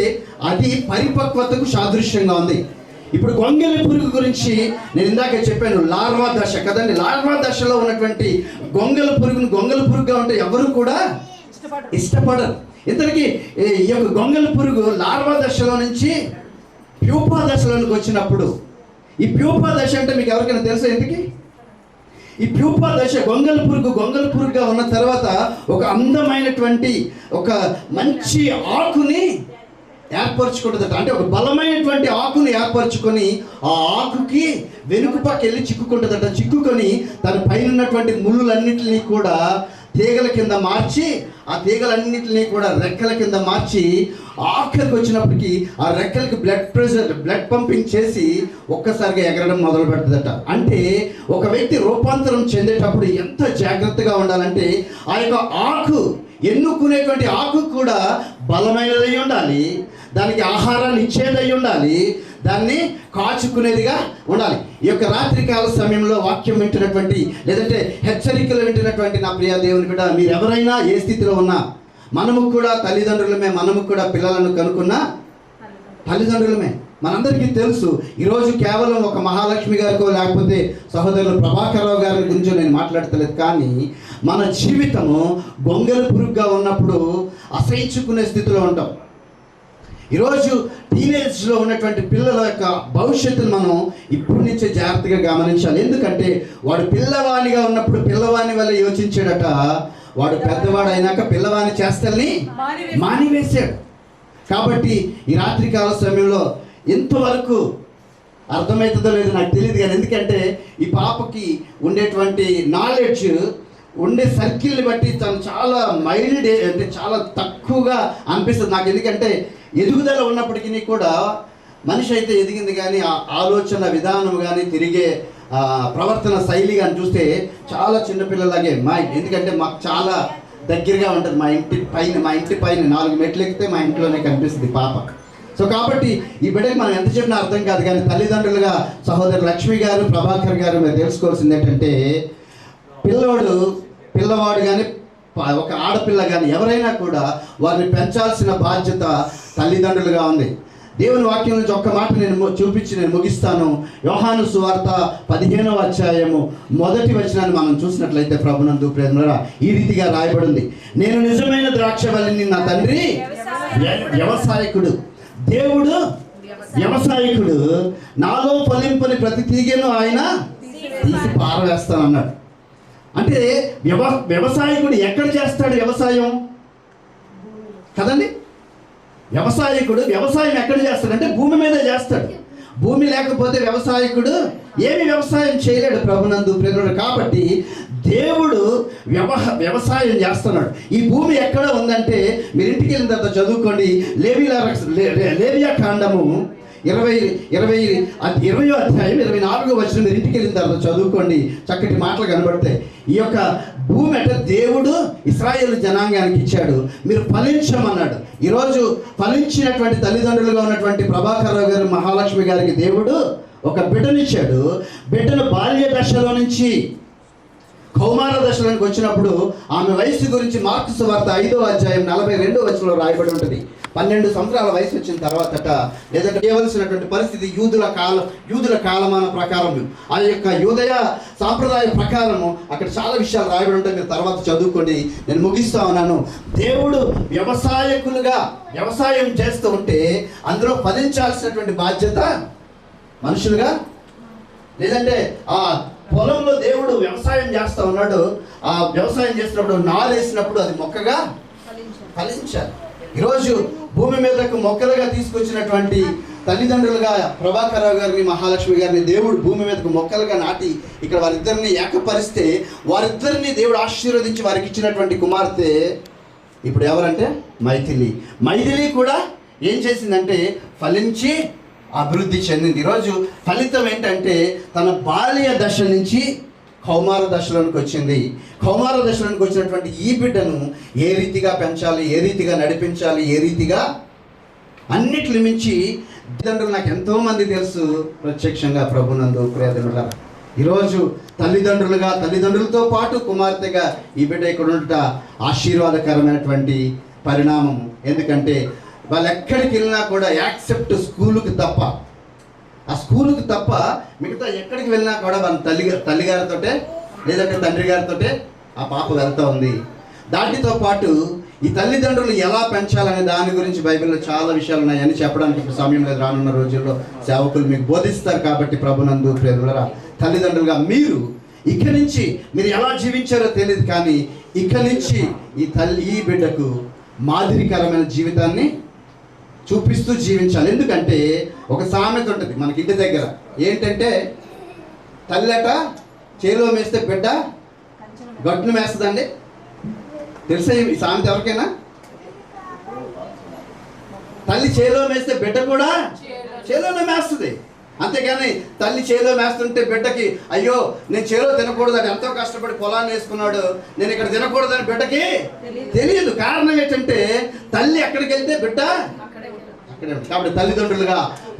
అది పరిపక్వతకు సాదృశ్యంగా ఉంది. ఇప్పుడు గొంగలి పురుగు గురించి నేను ఇందాక చెప్పాను, లార్వా దశ కదండి. లార్వా దశలో ఉన్నటువంటి గొంగలి పురుగుగా ఉంటే ఎవరు కూడా ఇష్టపడరు. ఇంతకీ ఈ యొక్క గొంగలి పురుగు లార్వా దశలో నుంచి ప్యూపా దశలోనికి వచ్చినప్పుడు, ఈ ప్యూపా దశ అంటే మీకు ఎవరికైనా తెలుసా? ఎందుకు ఈ ప్యూపా దశ గొంగలి పురుగుగా ఉన్న తర్వాత ఒక అందమైనటువంటి ఒక మంచి ఆకుని ఏర్పరచుకుంటుందట. అంటే ఒక బలమైనటువంటి ఆకుని ఏర్పరచుకొని ఆ ఆకుకి వెనుక పక్క వెళ్ళి చిక్కుకుంటుందట. చిక్కుకొని తన పైన ఉన్నటువంటి ముళ్ళులన్నింటినీ కూడా తీగల కింద మార్చి, ఆ తీగలన్నింటినీ కూడా రెక్కల కింద మార్చి ఆఖరికి వచ్చినప్పటికీ ఆ రెక్కలకి బ్లడ్ పంపింగ్ చేసి ఒక్కసారిగా ఎగరడం మొదలు పెడుతుందట. అంటే ఒక వ్యక్తి రూపాంతరం చెందేటప్పుడు ఎంత జాగ్రత్తగా ఉండాలంటే ఆ యొక్క ఆకు ఎన్నుకునేటువంటి ఆకు కూడా బలమైనదై ఉండాలి, దానికి ఆహారాన్ని ఇచ్చేదై ఉండాలి, దాన్ని కాచుకునేదిగా ఉండాలి. ఈ యొక్క రాత్రికాల సమయంలో వాక్యం వింటున్నటువంటి లేదంటే హెచ్చరికలు వింటున్నటువంటి నా ప్రియ దేవుని బిడ్డ, మీరు ఎవరైనా ఏ స్థితిలో ఉన్నా, మనము కూడా తల్లిదండ్రులమే, మనము కూడా పిల్లలను కనుక్కున్న తల్లిదండ్రులమే. మనందరికీ తెలుసు. ఈరోజు కేవలం ఒక మహాలక్ష్మి గారికో లేకపోతే సహోదరులు ప్రభాకరరావు గారి గురించి నేను మాట్లాడతలేదు, కానీ మన జీవితము గొంగలి పురుగుగా ఉన్నప్పుడు అసహించుకునే స్థితిలో ఉంటాం. ఈరోజు టీనేజ్లో ఉన్నటువంటి పిల్లల యొక్క భవిష్యత్తును మనం ఇప్పటి నుంచే జాగ్రత్తగా గమనించాలి. ఎందుకంటే వాడు పిల్లవానిగా ఉన్నప్పుడు పిల్లవాని వల్ల యోచించాడట, వాడు పెద్దవాడు అయినాక పిల్లవాని చేష్టల్ని మానివేశాడు. కాబట్టి ఈ రాత్రికాల సమయంలో ఎంతవరకు అర్థమవుతుందో లేదో నాకు తెలియదు, కానీ ఎందుకంటే ఈ పాపకి ఉండేటువంటి నాలెడ్జ్ ఉండే సర్కిల్ని బట్టి తను చాలా మైల్డ్, అంటే చాలా తక్కువగా అనిపిస్తుంది నాకు. ఎందుకంటే ఎదుగుదల ఉన్నప్పటికీ కూడా మనిషి అయితే ఎదిగింది, కానీ ఆ ఆలోచన విధానం కానీ తిరిగే ప్రవర్తన శైలి కానీ చూస్తే చాలా చిన్నపిల్లలాగే ఎందుకంటే మాకు చాలా దగ్గరగా ఉంటుంది. మా ఇంటి పైన 4 మెట్లు ఎక్కితే మా ఇంట్లోనే కనిపిస్తుంది పాప. సో కాబట్టి ఈ బిడ్డకి మనం ఎంత చెప్పినా అర్థం కాదు, కానీ తల్లిదండ్రులుగా సహోదరు లక్ష్మి గారు, ప్రభాకర్ గారు మీరు తెలుసుకోవాల్సింది ఏంటంటే పిల్లవాడు కానీ ఒక ఆడపిల్ల కానీ ఎవరైనా కూడా వారిని పెంచాల్సిన బాధ్యత తల్లిదండ్రులుగా ఉంది. దేవుని వాక్యం నుంచి ఒక్క మాట నేను ముగిస్తాను. యోహాను సువార్త 15వ అధ్యాయము 1వ వచనాన్ని మనం చూసినట్లయితే ప్రభునందు ప్రేమరా ఈ రీతిగా రాయబడింది, నేను నిజమైన ద్రాక్షవల్లిని, నా తండ్రి వ్యవసాయకుడు, దేవుడు వ్యవసాయకుడు, నాలో ఫలింపని ప్రతి తీగను ఆయన తీసి పారవేస్తానన్నాడు. అంటే వ్యవసాయకుడు ఎక్కడ చేస్తాడు వ్యవసాయం కదండి? వ్యవసాయకుడు వ్యవసాయం ఎక్కడ చేస్తాడంటే భూమి మీద చేస్తాడు. భూమి లేకపోతే వ్యవసాయకుడు ఏమి వ్యవసాయం చేయలేడు ప్రభునందు ప్రేమడు. కాబట్టి దేవుడు వ్యవసాయం చేస్తున్నాడు. ఈ భూమి ఎక్కడ ఉందంటే మీరు ఇంటికి వెళ్ళిన తర్వాత చదువుకోండి. లేవియా కాండము 20వ అధ్యాయం 24వ వచనం మీరు ఇంటికి వెళ్ళిన తర్వాత చదువుకోండి, చక్కటి మాటలు కనబడతాయి. ఈ యొక్క భూమి అంటే దేవుడు ఇశ్రాయేలు జనాంగానికి ఇచ్చాడు, మీరు ఫలించమన్నాడు. ఈరోజు ఫలించినటువంటి తల్లిదండ్రులుగా ఉన్నటువంటి ప్రభాకర్ గారు, మహాలక్ష్మి గారికి దేవుడు ఒక బిడ్డనిచ్చాడు. బిడ్డను బాల్య దశలో నుంచి కౌమార దశలోకి వచ్చినప్పుడు ఆమె వయసు గురించి మార్కు సువార్త 5వ అధ్యాయం 42వ వచనంలో రాయబడి ఉంటుంది. 12 సంవత్సరాల వయసు వచ్చిన తర్వాతట లేదంటే చేయవలసినటువంటి పరిస్థితి యూదుల కాలమాన ప్రకారం ఆ యొక్క యూదయ సాంప్రదాయ ప్రకారము అక్కడ చాలా విషయాలు రాయబడి ఉంటాయి. మీరు తర్వాత చదువుకోండి. నేను ముగిస్తా ఉన్నాను. దేవుడు వ్యవసాయం చేస్తూ ఉంటే అందులో ఫలించాల్సినటువంటి బాధ్యత మనుషులుగా, లేదంటే ఆ పొలంలో దేవుడు వ్యవసాయం చేస్తూ ఉన్నాడు. ఆ వ్యవసాయం చేసినప్పుడు నాలేసినప్పుడు అది మొక్కగా ఫలించాలి. ఈరోజు భూమి మీదకు మొక్కలుగా తీసుకొచ్చినటువంటి తల్లిదండ్రులుగా ప్రభాకర్ రావు గారిని, మహాలక్ష్మి గారిని దేవుడు భూమి మీదకు మొక్కలుగా నాటి ఇక్కడ వారిద్దరిని ఏకపరిస్తే వారిద్దరిని దేవుడు ఆశీర్వదించి వారికి ఇచ్చినటువంటి కుమార్తె ఇప్పుడు ఎవరంటే మైథిలి కూడా ఏం చేసిందంటే ఫలించి అభివృద్ధి చెందింది. ఈరోజు ఫలితం ఏంటంటే తన బాల్య దశ నుంచి కౌమార దశలోనికి వచ్చింది. కౌమార దశలోనికి వచ్చినటువంటి ఈ బిడ్డను ఏ రీతిగా పెంచాలి, ఏ రీతిగా నడిపించాలి, ఏ రీతిగా అన్నిటిని మించి తల్లిదండ్రులు నాకు ఎంతోమంది తెలుసు ప్రత్యక్షంగా ప్రభునందు ప్రియదేవుడా. ఈరోజు తల్లిదండ్రులతో పాటు కుమార్తెగా ఈ బిడ్డ ఇక్కడ ఉంట ఆశీర్వాదకరమైనటువంటి పరిణామం. ఎందుకంటే వాళ్ళు ఎక్కడికి వెళ్ళినా కూడా యాక్సెప్ట్ స్కూలుకి తప్ప, ఆ స్కూలుకి తప్ప మిగతా ఎక్కడికి వెళ్ళినా కూడా వాళ్ళ తల్లిగారితోటే లేదంటే తండ్రి గారితోటే ఆ పాప వెళ్తూ ఉంది. దాటితో పాటు ఈ తల్లిదండ్రులు ఎలా పెంచాలనే దాని గురించి బైబిల్లో చాలా విషయాలు ఉన్నాయని చెప్పడానికి ఇప్పుడు సమయం లేదు. రానున్న రోజుల్లో సేవకులు మీకు బోధిస్తారు. కాబట్టి ప్రభునందు ప్రియరా, తల్లిదండ్రులుగా ఇక్కడి నుంచి మీరు ఎలా జీవించారో తెలియదు, కానీ ఇక్కడి నుంచి ఈ బిడ్డకు మాదిరికరమైన జీవితాన్ని చూపిస్తూ జీవించాలి. ఎందుకంటే ఒక సామెత ఉంటుంది మనకి ఇంటి దగ్గర, ఏంటంటే తల్లట చేలో మేస్తే బిడ్డ గట్టును మేస్తుందండి. తెలుసా ఈ సామెత ఎవరికైనా? తల్లి చేలో మేస్తే బిడ్డ కూడా చేలోనే మేస్తుంది. అంతేగాని తల్లి చేలో మేస్తుంటే బిడ్డకి అయ్యో నేను చేలో తినకూడదని ఎంతో కష్టపడి పొలాన్ని వేసుకున్నాడు, నేను ఇక్కడ తినకూడదని బిడ్డకి తెలియదు. కారణం ఏంటంటే తల్లి ఎక్కడికి వెళ్తే బిడ్డ అక్కడే. కాబట్టి తల్లిదండ్రులుగా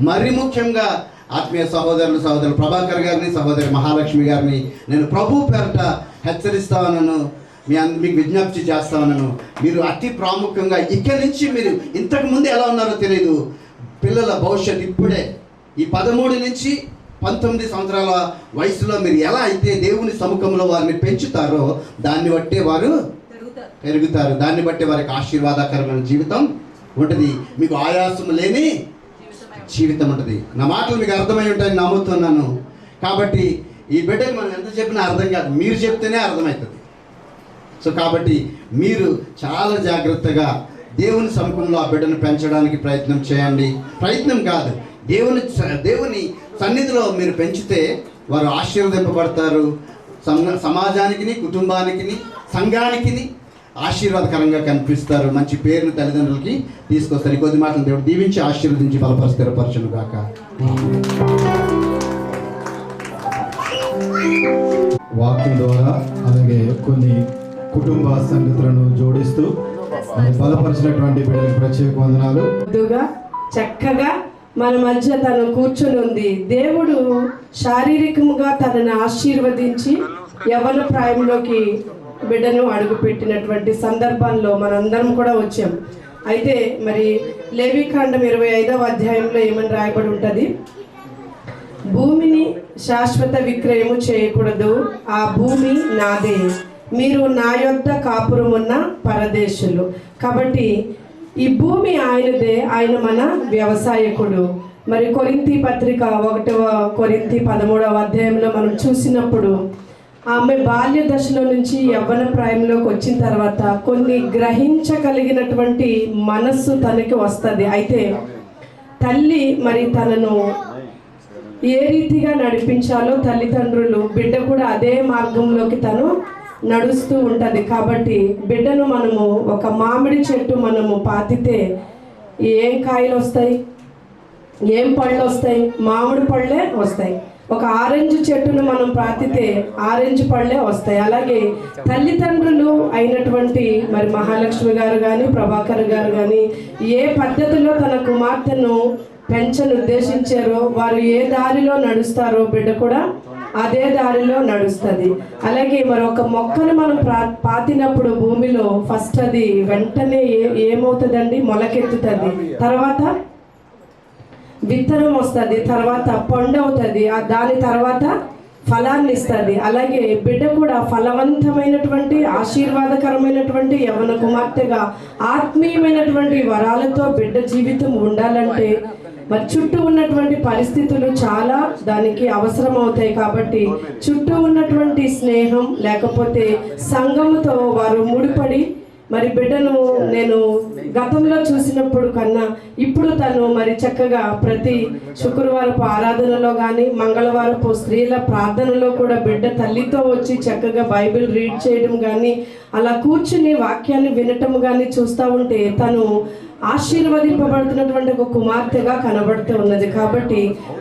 మరీ ముఖ్యంగా ఆత్మీయ సహోదరులు ప్రభాకర్ గారిని, సహోదరి మహాలక్ష్మి గారిని నేను ప్రభు పేరట హెచ్చరిస్తా ఉన్నాను, మీకు విజ్ఞప్తి చేస్తా ఉన్నాను. మీరు అతి ప్రాముఖ్యంగా ఇక్కడి నుంచి మీరు ఇంతకుముందు ఎలా ఉన్నారో తెలియదు, పిల్లల భవిష్యత్తు ఇప్పుడే ఈ 13 నుంచి 19 సంవత్సరాల వయసులో మీరు ఎలా అయితే దేవుని సముఖంలో వారిని పెంచుతారో దాన్ని బట్టే వారు పెరుగుతారు. దాన్ని బట్టే వారికి ఆశీర్వాదకరమైన జీవితం ఉంటుంది, మీకు ఆయాసం లేని జీవితం ఉంటుంది. నా మాటలు మీకు అర్థమై ఉంటాయని నమ్ముతున్నాను. కాబట్టి ఈ బిడ్డకి మనం ఎంత చెప్పినా అర్థం కాదు, మీరు చెప్తేనే అర్థమవుతుంది. సో కాబట్టి మీరు చాలా జాగ్రత్తగా దేవుని సముఖంలో ఆ బిడ్డను పెంచడానికి ప్రయత్నం చేయండి. ప్రయత్నం కాదు, దేవుని సన్నిధిలో మీరు పెంచితే వారు ఆశీర్వదింపబడతారు. సమాజానికి, కుటుంబానికి, సంఘానికి ఆశీర్వాదకరంగా కనిపిస్తారు. మంచి పేరును తల్లిదండ్రులకి తీసుకొస్తారు. ఈ కొద్ది మాటలు దేవుడు దీవించి ఆశీర్వదించి బలపరిచి స్థిరపరచును గాక. వాక్యం ద్వారా అలాగే కొన్ని కుటుంబ సంగతులను జోడిస్తూ బలపరిచినటువంటి బిడ్డలకు ప్రత్యేక వందనాలు. చక్కగా మన మధ్య తను కూర్చొని ఉంది. దేవుడు శారీరకంగా తనని ఆశీర్వదించి యవ్వన ప్రాయంలోకి బిడ్డను అడుగుపెట్టినటువంటి సందర్భంలో మనందరం కూడా వచ్చాం. అయితే మరి లేవీకాండం 25వ అధ్యాయంలో ఏమని రాయబడి ఉంటుంది? భూమిని శాశ్వత విక్రయము చేయకూడదు, ఆ భూమి నాదే, మీరు నా యొద్ద కాపురమున్న పరదేశులు. కాబట్టి ఈ భూమి ఆయనదే, ఆయన మన వ్యవసాయకుడు. మరి కొరింథీ పత్రిక 1వ కొరింథీ 13వ అధ్యాయంలో మనం చూసినప్పుడు ఆమె బాల్య దశలో నుంచి యవ్వన ప్రాయంలోకి వచ్చిన తర్వాత కొన్ని గ్రహించగలిగినటువంటి మనస్సు తనకి వస్తుంది. అయితే తల్లి మరి తనను ఏ రీతిగా నడిపించాలో తల్లిదండ్రులు, బిడ్డ కూడా అదే మార్గంలోకి తను నడుస్తూ ఉంటుంది. కాబట్టి బిడ్డను మనము ఒక మామిడి చెట్టు మనము పాతితే ఏం కాయలు వస్తాయి, ఏం పళ్ళు వస్తాయి? మామిడి పళ్ళే వస్తాయి. ఒక ఆరెంజ్ చెట్టును మనం పాతితే ఆరెంజ్ పళ్ళే వస్తాయి. అలాగే తల్లిదండ్రులు అయినటువంటి మరి మహాలక్ష్మి గారు కానీ, ప్రభాకర్ గారు కానీ ఏ పద్ధతిలో తన కుమార్తెను పెంచను ఉద్దేశించారో, వారు ఏ దారిలో నడుస్తారో బిడ్డ కూడా అదే దారిలో నడుస్తుంది. అలాగే మరి ఒక మొక్కను మనం పాతినప్పుడు భూమిలో ఫస్ట్ అది వెంటనే ఏమవుతుందండి, మొలకెత్తుతుంది, తర్వాత విత్తనం వస్తుంది, తర్వాత పండు అవుతుంది, దాని తర్వాత ఫలాన్ని ఇస్తుంది. అలాగే బిడ్డ కూడా ఫలవంతమైనటువంటి ఆశీర్వాదకరమైనటువంటి యవ్వన కుమార్తెగా ఆత్మీయమైనటువంటి వరాలతో బిడ్డ జీవితం ఉండాలంటే మరి చుట్టూ ఉన్నటువంటి పరిస్థితులు చాలా దానికి అవసరం అవుతాయి. కాబట్టి చుట్టూ ఉన్నటువంటి స్నేహం లేకపోతే సంఘముతో వారు ముడిపడి మరి బిడ్డను నేను గతంలో చూసినప్పుడు కన్నా ఇప్పుడు తను మరి చక్కగా ప్రతి శుక్రవారపు ఆరాధనలో కానీ మంగళవారపు స్త్రీల ప్రార్థనలో కూడా బిడ్డ తల్లితో వచ్చి చక్కగా బైబిల్ రీడ్ చేయడం కానీ అలా కూర్చుని వాక్యాన్ని వినటం కానీ చూస్తూ ఉంటే తను ఆశీర్వదింపబడుతున్నటువంటి ఒక కుమార్తెగా కనబడుతూ ఉన్నది. కాబట్టి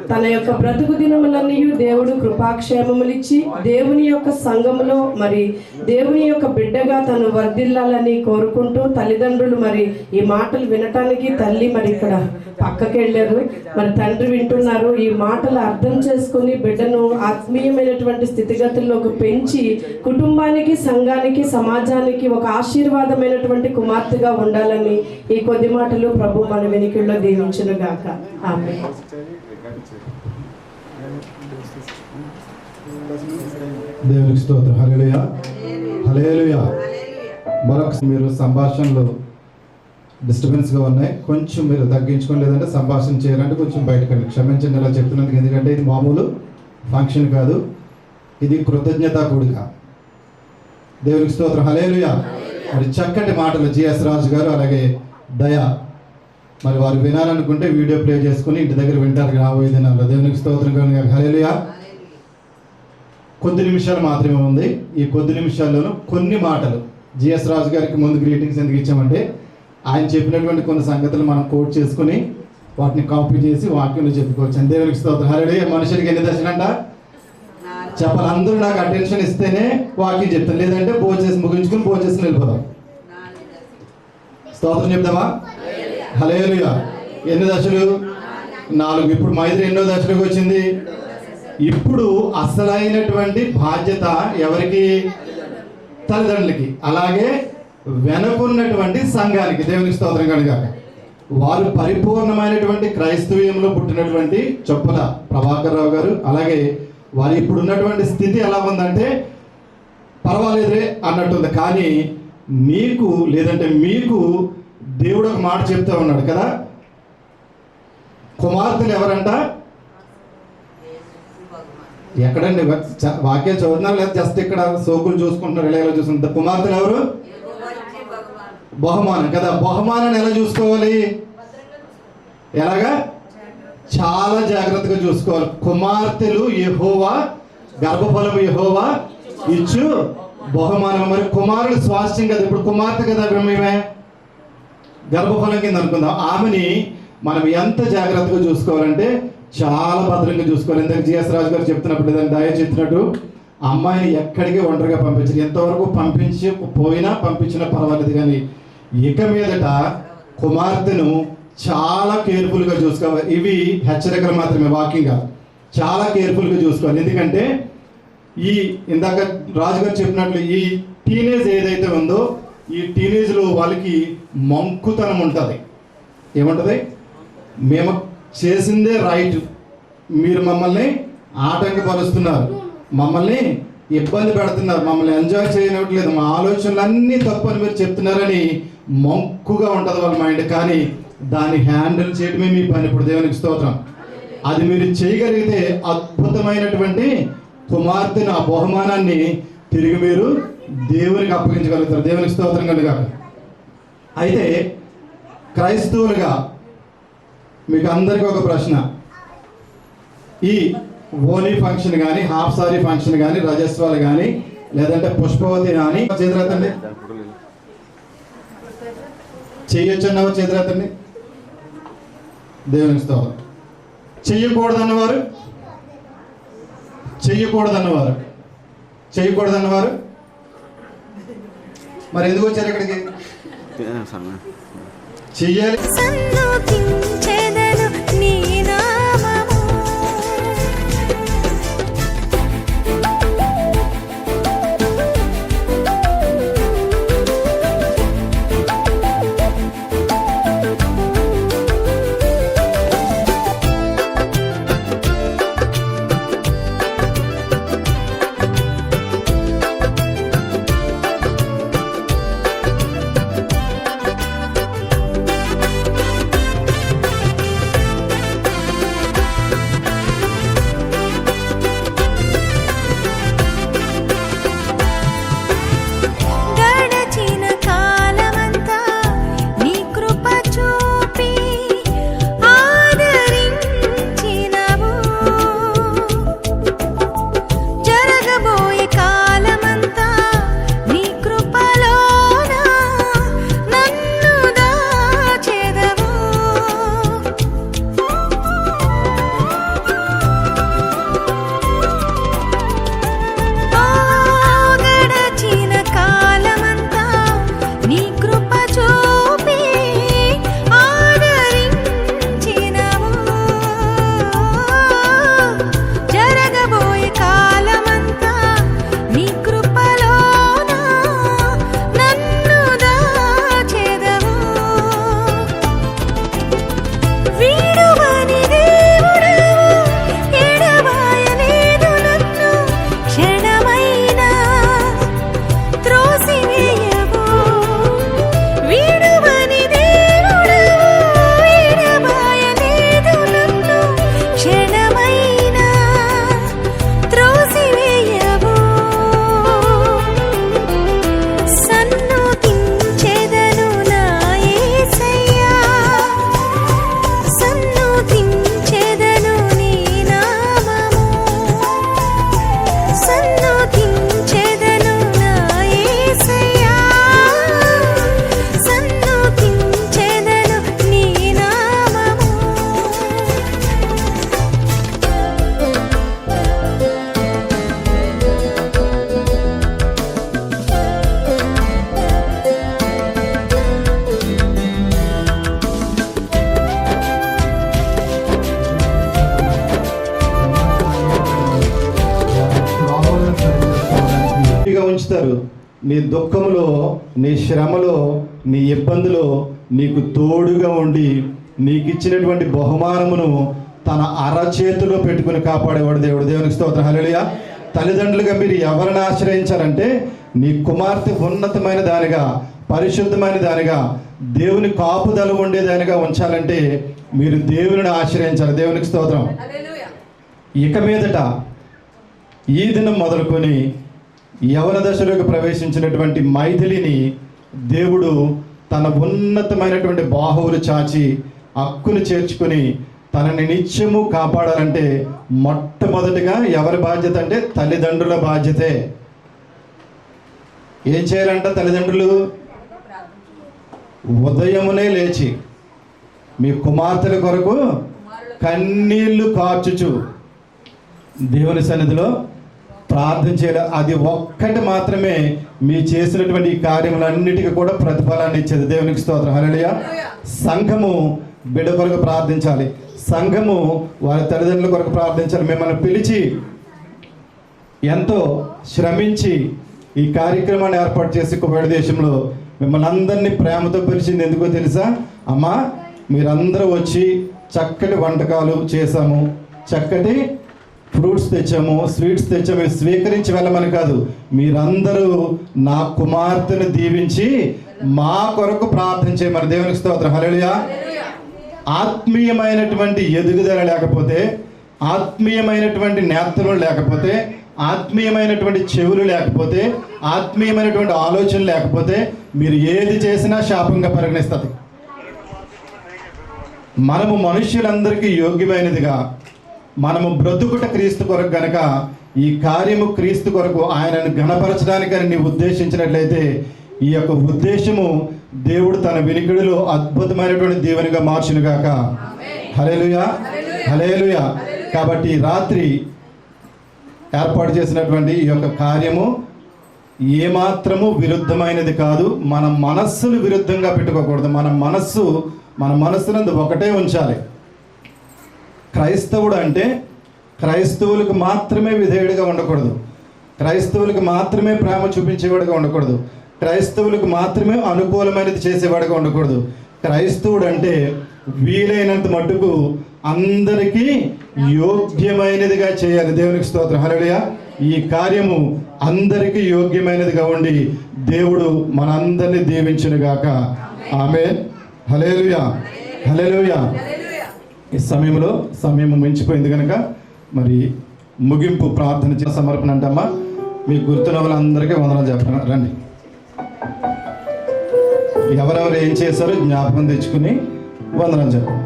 తన యొక్క బ్రతుకు దినములన్నీ దేవుడు కృపాక్షేమములిచ్చి దేవుని యొక్క సంఘములో మరి దేవుని యొక్క బిడ్డగా తను వర్ధిల్లాలని కోరుకుంటూ తల్లిదండ్రులు మరి ఈ మాటలు వినటానికి తల్లి మరి ఇక్కడ పక్కకి వెళ్ళారు, మరి తండ్రి వింటున్నారు. ఈ మాటలు అర్థం చేసుకుని బిడ్డను ఆత్మీయమైనటువంటి స్థితిగతుల్లోకి పెంచి కుటుంబానికి సంఘానికి సమాజానికి ఒక ఆశీర్వాదమైనటువంటి కుమార్తెగా ఉండాలని ఈ కొద్ది మాటలు ప్రభు మన వెనుకల్లో దీవించును గాక. ఆమేన్. దేవునికి స్తోత్రం. హల్లెలూయా, హల్లెలూయా. మరొక మీరు సంభాషణలు డిస్టర్బెన్స్గా ఉన్నాయి, కొంచెం మీరు తగ్గించుకోండి, లేదంటే సంభాషణ చేయాలంటే కొంచెం బయటకండి. క్షమించండి ఇలా చెప్తున్నందుకు, ఎందుకంటే ఇది మామూలు ఫంక్షన్ కాదు, ఇది కృతజ్ఞతా కూడిక. దేవునికి స్తోత్రం. హల్లెలూయా. మరి చక్కటి మాటలు జిఎస్ రాజు గారు అలాగే దయా మరి వారు వినాలనుకుంటే వీడియో ప్లే చేసుకుని ఇంటి దగ్గర వింటారు రాబోయే దినాల్లో. దేవునికి స్తోత్రం కలుగును. హల్లెలూయా. కొద్ది నిమిషాలు మాత్రమే ఉంది. ఈ కొద్ది నిమిషాల్లోనూ కొన్ని మాటలు జిఎస్ రాజు గారికి ముందు గ్రీటింగ్స్ ఎందుకు ఇచ్చామంటే ఆయన చెప్పినటువంటి కొన్ని సంగతులు మనం కోట్ చేసుకుని వాటిని కాపీ చేసి వాక్యంలో చెప్పుకోవచ్చు. దేవునికి స్తోత్రం. హల్లెలూయా. మనుషులకి ఎన్ని దశలంట చెప్పాలి. అందరూ నాకు అటెన్షన్ ఇస్తేనే వాక్యం చెప్తాను, లేదంటే భోజేసి ముగించుకుని భోజేసి వెళ్ళిపోతాం. స్తోత్రం చెప్తామా? హల్లెలూయా. ఎన్ని దశలు? 4. ఇప్పుడు మైత్రి ఎన్నో దశలకు వచ్చింది? ఇప్పుడు అసలైనటువంటి బాధ్యత ఎవరికి? తల్లిదండ్రులకి, అలాగే వెనుకున్నటువంటి సంఘానికి. దేవునికి స్తోత్రం కనుక వారు పరిపూర్ణమైనటువంటి క్రైస్తవ్యంలో పుట్టినటువంటి చొప్పుల ప్రభాకర్ రావు గారు, అలాగే వారు ఇప్పుడు ఉన్నటువంటి స్థితి ఎలా ఉందంటే పర్వాలేదురే అన్నట్టుంది. కానీ నీకు లేదంటే మీకు దేవుడు ఒక మాట చెప్తా ఉన్నాడు కదా, కుమార్తెలు ఎవరంట? ఎక్కడండి వాక్యం చదువుతున్నారు లేదా జస్ట్ ఇక్కడ సోకులు చూసుకుంటున్నారు, ఎలా చూసుకుంటారు? కుమార్తెలు ఎవరు? బహుమానం కదా. బహుమానాన్ని ఎలా చూసుకోవాలి? ఎలాగా? చాలా జాగ్రత్తగా చూసుకోవాలి. కుమార్తెలు యెహోవా గర్భఫలము యెహోవా ఇచ్చు బహుమానం. మరి కుమారుడు స్వాస్థ్యం కదా. ఇప్పుడు కుమార్తె కదా మేమే గర్భఫలం కింద అనుకుందాం. ఆమెని మనం ఎంత జాగ్రత్తగా చూసుకోవాలంటే చాలా భద్రంగా చూసుకోవాలి. ఎందుకంటే జిఎస్ రాజు గారు చెప్తున్నప్పుడు లేదంటే దయ చెప్తున్నట్టు అమ్మాయిని ఎక్కడికి ఒంటరిగా పంపించారు. ఎంతవరకు పంపించినా పర్వాలేదు, కానీ ఇక మీదట కుమార్తెను చాలా కేర్ఫుల్గా చూసుకోవాలి. ఇవి హెచ్చరికలు మాత్రమే, వాకింగ్గా చాలా కేర్ఫుల్గా చూసుకోవాలి. ఎందుకంటే ఈ ఇందాక రాజుగారు చెప్పినట్లు ఈ టీనేజ్ ఏదైతే ఉందో ఈ టీనేజ్లో వాళ్ళకి మంకుతనం ఉంటుంది. ఏముంటుంది? మేము చేసిందే రైట్, మీరు మమ్మల్ని ఆటంకపరుస్తున్నారు, మమ్మల్ని ఇబ్బంది పెడుతున్నారు, మమ్మల్ని ఎంజాయ్ చేయనట్లేదు, మా ఆలోచనలు అన్నీ తప్పని మీరు చెప్తున్నారని మంకుగా ఉంటుంది వాళ్ళ మైండ్. కానీ దాన్ని హ్యాండిల్ చేయడమే మీ పని. ఇప్పుడు దేవునికి స్తోత్రం. అది మీరు చేయగలిగితే అద్భుతమైనటువంటి కుమార్తెను, ఆ బహుమానాన్ని తిరిగి మీరు దేవునికి అప్పగించగలుగుతారు. దేవునికి స్తోత్రం కనుక. అయితే క్రైస్తవులుగా మీకు అందరికీ ఒక ప్రశ్న. ఈ ఓనీ ఫంక్షన్ కానీ, హాఫ్ సారీ ఫంక్షన్ కానీ, రజస్వాలు కానీ, లేదంటే పుష్పవతి కానీ చేతులెత్తండి. చెయ్యొచ్చన్నవారు చేతులెత్తండి. దేవునికి స్తోత్రం. చెయ్యకూడదన్నవారు మరి ఎందుకు వచ్చారు ఇక్కడికి? చెయ్యాలి. లాజరు నీ దుఃఖములో, నీ శ్రమలో, నీ ఇబ్బందిలో నీకు తోడుగా ఉండి నీకు ఇచ్చినటువంటి బహుమానమును తన అరచేతిలో పెట్టుకుని కాపాడేవాడు దేవుడు. దేవునికి స్తోత్రం. హల్లెలూయా. తల్లిదండ్రులుగా మీరు ఎవరిని ఆశ్రయించారంటే నీ కుమార్తె ఉన్నతమైన దానిగా, పరిశుద్ధమైన దానిగా, దేవుని కాపుదల ఉండేదానిగా ఉంచాలంటే మీరు దేవుని ఆశ్రయించాలి. దేవునికి స్తోత్రం. ఇక మీదట ఈ దినం మొదలుకొని యవన దశలోకి ప్రవేశించినటువంటి మైథిలిని దేవుడు తన ఉన్నతమైనటువంటి బాహువులు చాచి హక్కును చేర్చుకుని తనని నిత్యము కాపాడాలంటే మొట్టమొదటిగా ఎవరి బాధ్యత అంటే తల్లిదండ్రుల బాధ్యతే. ఏం చేయాలంట తల్లిదండ్రులు? ఉదయమునే లేచి మీ కుమార్తెల కొరకు కన్నీళ్లు కార్చుచు దేవుని సన్నిధిలో ప్రార్థన చేయాలి. అది ఒక్కటి మాత్రమే మీ చేసినటువంటి ఈ కార్యములన్నిటికీ కూడా ప్రతిఫలాన్ని ఇచ్చేది. దేవునికి స్తోత్రం. హల్లెలూయా. సంఘము బిడ్డ కొరకు ప్రార్థించాలి. సంఘము వారి తల్లిదండ్రుల కొరకు ప్రార్థించాలి. మిమ్మల్ని పిలిచి ఎంతో శ్రమించి ఈ కార్యక్రమాన్ని ఏర్పాటు చేసి కువైట్ దేశంలో మిమ్మల్ని అందరినీ ప్రేమతో పిలిచింది ఎందుకో తెలుసా? అమ్మా మీరందరూ వచ్చి చక్కటి వంటకాలు చేశాము, చక్కటి ఫ్రూట్స్ తెచ్చాము, స్వీట్స్ తెచ్చాము, స్వీకరించి వెళ్ళమని కాదు, మీరందరూ నా కుమార్తెను దీవించి మా కొరకు ప్రార్థన చేయమని. దేవునికి స్తోత్రం. హల్లెలూయా. ఆత్మీయమైనటువంటి ఎదుగుదల లేకపోతే, ఆత్మీయమైనటువంటి నేత్రం లేకపోతే, ఆత్మీయమైనటువంటి చెవులు లేకపోతే, ఆత్మీయమైనటువంటి ఆలోచన లేకపోతే మీరు ఏది చేసినా శాపంగా పరిగణిస్తుంది. మనము మనుష్యులందరికీ యోగ్యమైనదిగా మనము బ్రతుకుట క్రీస్తు కొరకు గనక ఈ కార్యము క్రీస్తు కొరకు ఆయనను ఘనపరచడానికని నీవు ఉద్దేశించినట్లయితే ఈ యొక్క ఉద్దేశము దేవుడు తన వినికిడిలో అద్భుతమైనటువంటి దీవెనగా మార్చునుగాక. హల్లెలూయా. హల్లెలూయా. కాబట్టి రాత్రి ఏర్పాటు చేసినటువంటి ఈ యొక్క కార్యము ఏమాత్రము విరుద్ధమైనది కాదు. మన మనస్సును విరుద్ధంగా పెట్టుకోకూడదు. మన మనస్సునందు ఒకటే ఉంచాలి. క్రైస్తవుడు అంటే క్రైస్తవులకు మాత్రమే విధేయుడిగా ఉండకూడదు, క్రైస్తవులకు మాత్రమే ప్రేమ చూపించేవాడిగా ఉండకూడదు, క్రైస్తవులకు మాత్రమే అనుకూలమైనది చేసేవాడిగా ఉండకూడదు. క్రైస్తవుడు అంటే వీలైనంత మట్టుకు అందరికీ యోగ్యమైనదిగా చేయాలి. దేవునికి స్తోత్రం. హల్లెలూయా. ఈ కార్యము అందరికీ యోగ్యమైనదిగా ఉండి దేవుడు మనందరినీ దీవించునుగాక. ఆమేన్. హల్లెలూయా. హల్లెలూయా. ఈ సమయం మించిపోయింది కనుక మరి ముగింపు ప్రార్థన సమర్పణ అంటమ్మా. మీకు గుర్తున్న వాళ్ళందరికీ వందనాలు చెప్పండి. రండి. ఎవరెవరు ఏం చేశారో జ్ఞాపకం తెచ్చుకుని వందనాలు చెప్పండి.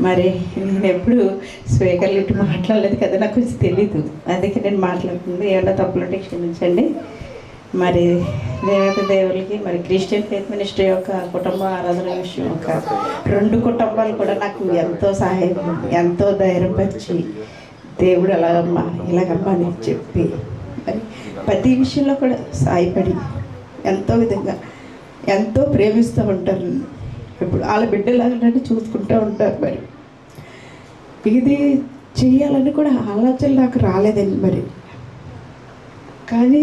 మరి నేను ఎప్పుడు స్పీకర్లు ఇటు మాట్లాడలేదు కదా, నాకు కొంచెం తెలీదు, అందుకే నేను మాట్లాడుతుంది. ఏమన్నా తప్పులుంటే క్షమించండి. మరి దేవత దేవులకి మరి క్రిస్టియన్ ఫెయిత్ మినిస్ట్రీ యొక్క కుటుంబ ఆరాధన విషయం యొక్క 2 కుటుంబాలు కూడా నాకు ఎంతో సహాయం, ఎంతో ధైర్యపరిచి దేవుడు ఇలాగమ్మా అని చెప్పి మరి ప్రతి విషయంలో కూడా సాయపడి ఎంతో విధంగా ఎంతో ప్రేమిస్తూ ఉంటారు. ఇప్పుడు వాళ్ళ బిడ్డలాగానే చూసుకుంటూ ఉంటారు. మరి ఇది చేయాలని కూడా ఆలోచన నాకు రాలేదండి. మరి కానీ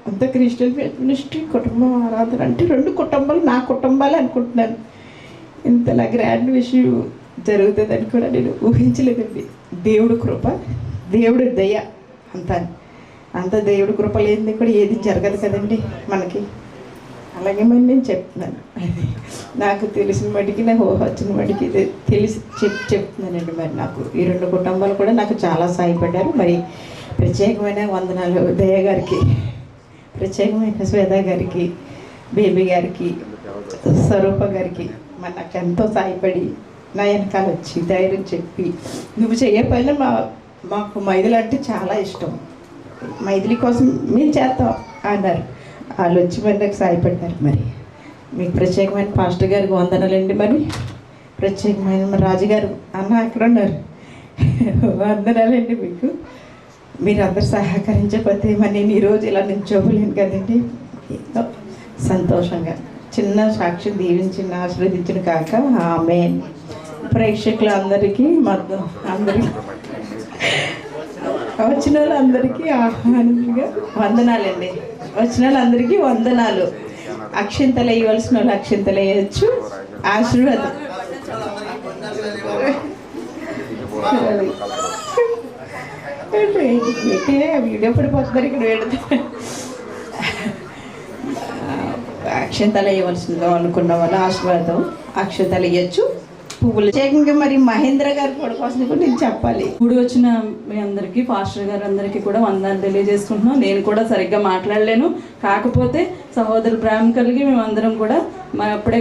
అంత క్రిస్టియన్ మినిస్ట్రీ కుటుంబం ఆరాధన అంటే 2 కుటుంబాలు నా కుటుంబాలే అనుకుంటున్నాను. ఇంతలా గ్రాండ్ విషయం జరుగుతుందని కూడా నేను ఊహించలేదండి. దేవుడు కృప, దేవుడి దయ, అంత దేవుడి కృప లేనిది కూడా ఏది జరగదు కదండి మనకి. అలాగే మరి నేను చెప్తున్నాను, నాకు తెలిసిన వాటికి, నాకు వచ్చిన వాటికి తెలిసి చెప్తున్నానండి. మరి నాకు ఈ 2 కుటుంబాలు కూడా నాకు చాలా సహాయపడ్డారు. మరి ప్రత్యేకమైన వందనాలు దయ గారికి, ప్రత్యేకమైన శ్వేత గారికి, బేబీ గారికి, స్వరూప గారికి. మరి నాకు ఎంతో సహాయపడి నా వెనకాల వచ్చి ధైర్యం చెప్పి నువ్వు చేయకపోయినా మాకు మైథిలి అంటే చాలా ఇష్టం, మైథిలి కోసం మేము చేస్తాం అన్నారు. వాళ్ళు వచ్చి మరి నాకు సహాయపడ్డారు. మరి మీకు ప్రత్యేకమైన పాస్టర్ గారికి వందనాలండి. మరి ప్రత్యేకమైన మరి రాజుగారు అన్న అక్కడ ఉన్నారు, వందనాలండి మీకు. మీరు అందరు సహకరించకపోతే మరి నేను ఈరోజు ఇలా నిల్చోలేను కదండి. ఎంతో సంతోషంగా చిన్న సాక్ష్యం దీవించిన ఆశీర్వదించిన కాక ఆమేన్. ప్రేక్షకులందరికీ అందరికీ వచ్చిన వాళ్ళందరికీ ఆహ్వానంగా వందనాలండి. వచ్చిన వాళ్ళందరికీ వందనాలు. అక్షింతలు వేయవలసిన వాళ్ళు అక్షింతలు వేయచ్చు. ఆశీర్వాదం వీడియో పడిపోతున్నారు ఇక్కడ పెడితే. అక్షంతలు వేయవలసిందో అనుకున్న వాళ్ళు ఆశీర్వాదం అక్షంతలు వేయచ్చు. పువ్వులు ప్రత్యేకంగా మరి మహేంద్ర గారి కూడా కోసం కూడా నేను చెప్పాలి. ఇప్పుడు వచ్చిన మీ అందరికీ పాస్టర్ గారు అందరికీ కూడా వందనాలు తెలియజేసుకుంటున్నాం. నేను కూడా సరిగ్గా మాట్లాడలేను, కాకపోతే సహోదరు ప్రేమ కలిగి మేమందరం కూడా అప్పుడే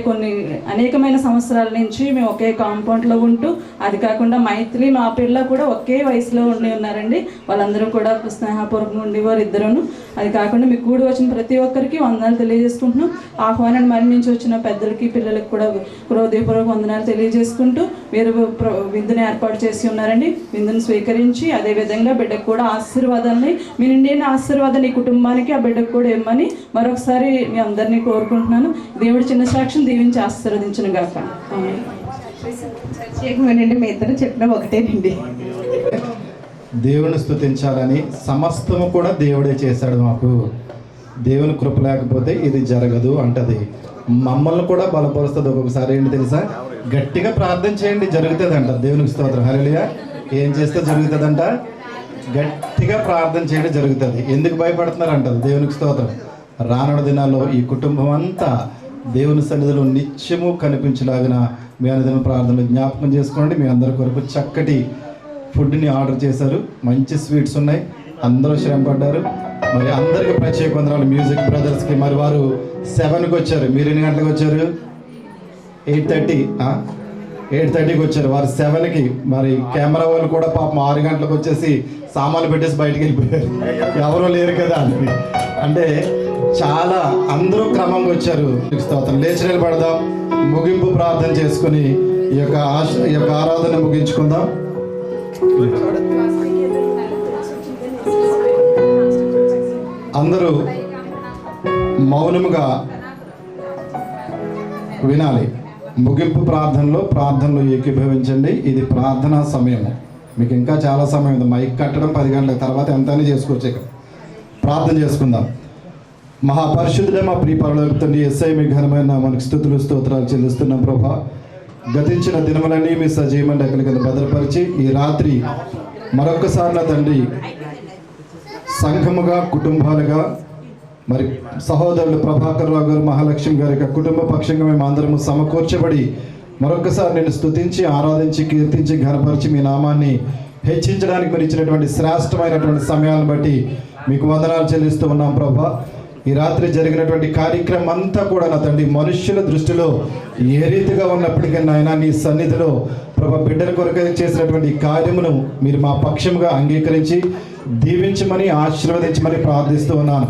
అనేకమైన సంవత్సరాల నుంచి మేము ఒకే కాంపౌండ్లో ఉంటూ, అది కాకుండా మైత్రి మా పిల్ల కూడా ఒకే వయసులో ఉన్నారండి. వాళ్ళందరూ కూడా స్నేహపూర్వకంగా ఉండేవారు ఇద్దరును. అది కాకుండా మీకు కూడి వచ్చిన ప్రతి ఒక్కరికి వందనాలు తెలియజేసుకుంటున్నాం. ఆహ్వానాన్ని మరణించి వచ్చిన పెద్దలకి పిల్లలకి కూడా హృదయపూర్వక వందనాలు తెలియజేసుకుంటూ మీరు విందుని ఏర్పాటు చేసి ఉన్నారండి. విందుని స్వీకరించి అదేవిధంగా బిడ్డకు కూడా ఆశీర్వాదాన్ని మీ నుండి ఆశీర్వాదాన్ని కుటుంబానికి ఆ బిడ్డకు కూడా ఇవ్వమని మరొకసారి మీ అందరినీ కోరుకుంటున్నాను. దేవుడి చిన్న సాక్ష్యం దీవించి ఆశీర్వదించును గాక. ప్రత్యేకమేనండి, మీ ఇద్దరు చెప్పిన ఒకటేనండి. దేవుని స్తుతించాలని సమస్తము కూడా దేవుడే చేశాడు. మాకు దేవుని కృప లేకపోతే ఇది జరగదు అంటది. మమ్మల్ని కూడా బలపరుస్తుంది. ఒక్కొక్కసారి ఏంటి తెలుసా, గట్టిగా ప్రార్థన చేయండి జరుగుతుంది అంట. దేవునికి స్తోత్రం. హల్లెలూయా. ఏం చేస్తే జరుగుతుందంట, గట్టిగా ప్రార్థన చేయడం జరుగుతుంది. ఎందుకు భయపడుతున్నారు అంటది. దేవునికి స్తోత్రం. రానున్న దినాల్లో ఈ కుటుంబం అంతా దేవుని సన్నిధిలో నిత్యము కనిపించలాగిన మీ అనుదిన ప్రార్థనలు జ్ఞాపకం చేసుకోండి. మీ అందరి కొరకు చక్కటి ఫుడ్ని ఆర్డర్ చేశారు. మంచి స్వీట్స్ ఉన్నాయి. అందరూ శ్రమ పడ్డారు. మరి అందరికీ ప్రత్యేక వందనాలు మ్యూజిక్ బ్రదర్స్కి. మరి వారు 7కి వచ్చారు. మీరు ఎన్ని గంటలకు వచ్చారు? 8:30కి వచ్చారు. వారు 7కి. మరి కెమెరా వాళ్ళు కూడా పాపం 6 గంటలకు వచ్చేసి సామాన్లు పెట్టేసి బయటికి వెళ్ళిపోయారు. ఎవరో లేరు కదా అని. అంటే చాలా అందరూ క్రమంగా వచ్చారు. స్తోత్రం. లేచి నిలబడదాం. ముగింపు ప్రార్థన చేసుకుని ఈ యొక్క ఆరాధన ముగించుకుందాం. అందరూ మౌనముగా వినాలి. ముగింపు ప్రార్థనలో ఏకీభవించండి. ఇది ప్రార్థనా సమయము. మీకు ఇంకా చాలా సమయం ఉంది. మైక్ కట్టడం 10 గంటల తర్వాత ఎంతనే చేసుకోవచ్చు. ఇక ప్రార్థన చేసుకుందాం. మహాపరిశుద్ధుడే మా ప్రియ పరలోక తండ్రి యేసయ్య మీ ఘనమైన మనకు స్తుతులు స్తోత్రాలు చెల్లిస్తున్నాం ప్రభా. గతించిన దినములన్నీ మీ సజీవమైన రెక్కల కింద భద్రపరిచి ఈ రాత్రి మరొక్కసారి నా తండ్రి సంఘముగా కుటుంబాలుగా మరి సహోదరులు ప్రభాకర్ రావు గారు మహాలక్ష్మి గారి యొక్క కుటుంబ పక్షంగా మేము అందరము సమకూర్చబడి మరొకసారి నేను స్తుతించి ఆరాధించి కీర్తించి ఘనపరిచి మీ నామాన్ని హెచ్చించడానికి మరి ఇచ్చినటువంటి శ్రేష్టమైనటువంటి సమయాలను బట్టి మీకు వందనాలు చెల్లిస్తూ ఉన్నాం ప్రభా. ఈ రాత్రి జరిగినటువంటి కార్యక్రమం అంతా కూడా నా తండ్రి మనుష్యుల దృష్టిలో ఏ రీతిగా ఉన్నప్పటికీ నాయన నీ సన్నిధిలో ప్రభా బిడ్డల కొరకు చేసినటువంటి కార్యమును మీరు మా పక్షముగా అంగీకరించి దీవించమని ఆశీర్వదించమని ప్రార్థిస్తూ ఉన్నాను.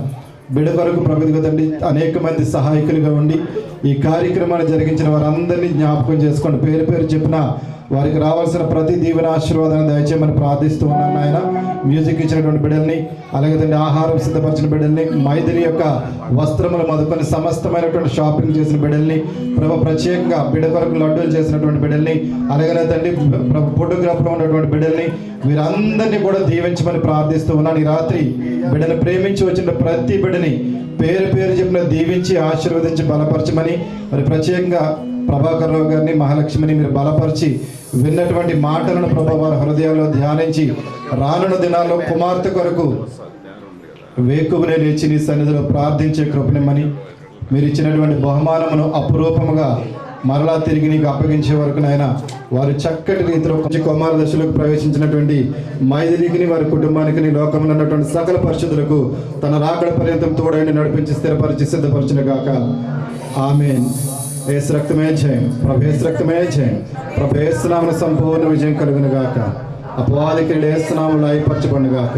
బిడ్డ కొరకు ప్రభుత్వ తండ్రి అనేక మంది సహాయకులుగా ఉండి ఈ కార్యక్రమాన్ని జరిగించిన వారందరినీ జ్ఞాపకం చేసుకోండి. పేరు పేరు చెప్పిన వారికి రావాల్సిన ప్రతి దీవెన ఆశీర్వాదాన్ని దయచేయమని ప్రార్థిస్తూ ఉన్నాను ఆయన. మ్యూజిక్ ఇచ్చినటువంటి బిడ్డల్ని, అలాగే తండ్రి ఆహారం సిద్ధపరిచిన బిడ్డల్ని, మైదిరి యొక్క వస్త్రములు మొదలుకొని సమస్తమైనటువంటి షాపింగ్ చేసిన బిడ్డల్ని, ప్రత్యేకంగా బిడ్డ కొరకు లడ్డూలు చేసినటువంటి బిడ్డల్ని, అలాగే తండ్రి ఫోటోగ్రాఫర్లో ఉన్నటువంటి బిడ్డల్ని, వీరందరినీ కూడా దీవించమని ప్రార్థిస్తూ ఉన్నాను. ఈ రాత్రి బిడ్డను ప్రేమించి వచ్చిన ప్రతి బిడ్డని పేరు పేరు చెప్పిన దీవించి ఆశీర్వదించి బలపరచమని, మరి ప్రత్యేకంగా ప్రభాకర్ రావు గారిని మహాలక్ష్మిని మీరు బలపరిచి విన్నటువంటి మాటలను ప్రభా వారి హృదయాల్లో ధ్యానించి రానున్న దినాల్లో కుమార్తె కొరకు వేకువనే లేచి నీ సన్నిధిలో ప్రార్థించే కృపనిమ్మని, మీరు ఇచ్చినటువంటి బహుమానమును అపురూపముగా మరలా తిరిగి నీకు అప్పగించే వరకు నాయన వారు చక్కటి రీతిలో కుమార దశలోకి ప్రవేశించినటువంటి మైదిలికి వారి కుటుంబానికి నీ లోకంలో ఉన్నటువంటి సకల పరిశుద్ధులకు తన రాకడ పర్యంతం తోడైన నడిపించి స్థిరపరిచి సిద్ధపరచిన గాక. ఆమేన్. యేసు రక్తమే జయం. ప్రభు యేసు రక్తమే జయం. ప్రభు యేసు నామమున సంపూర్ణ విజయం కలుగును గాక. అపవాదికి యేసు నామములో అయిపరచబడును గాక.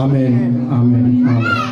ఆమేన్. ఆమేన్. ఆమేన్.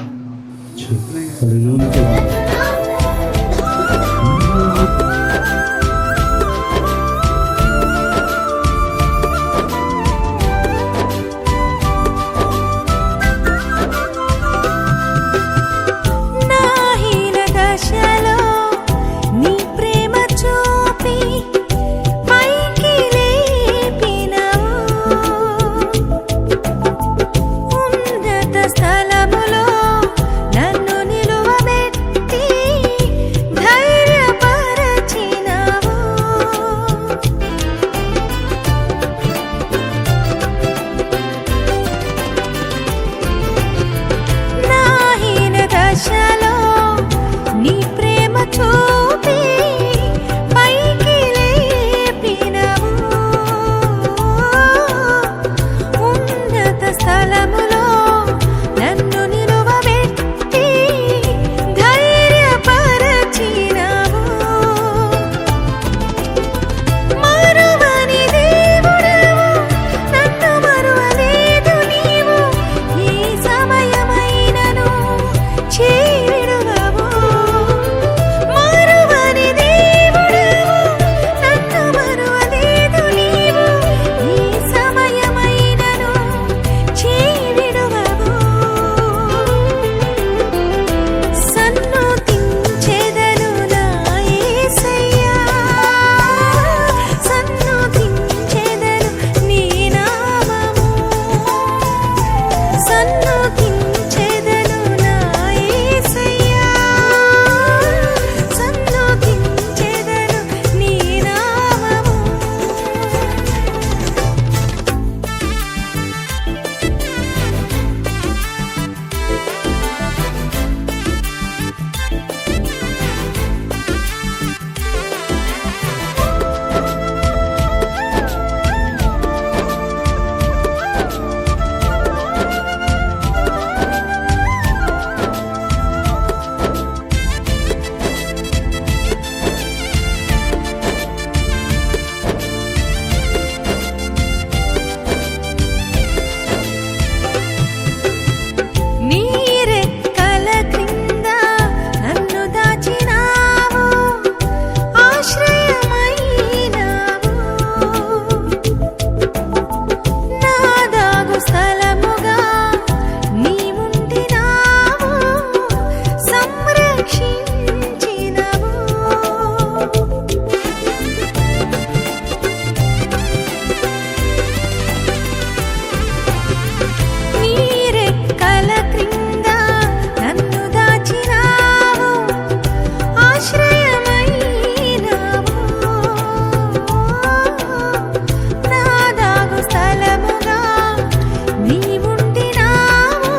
నీవుండినావు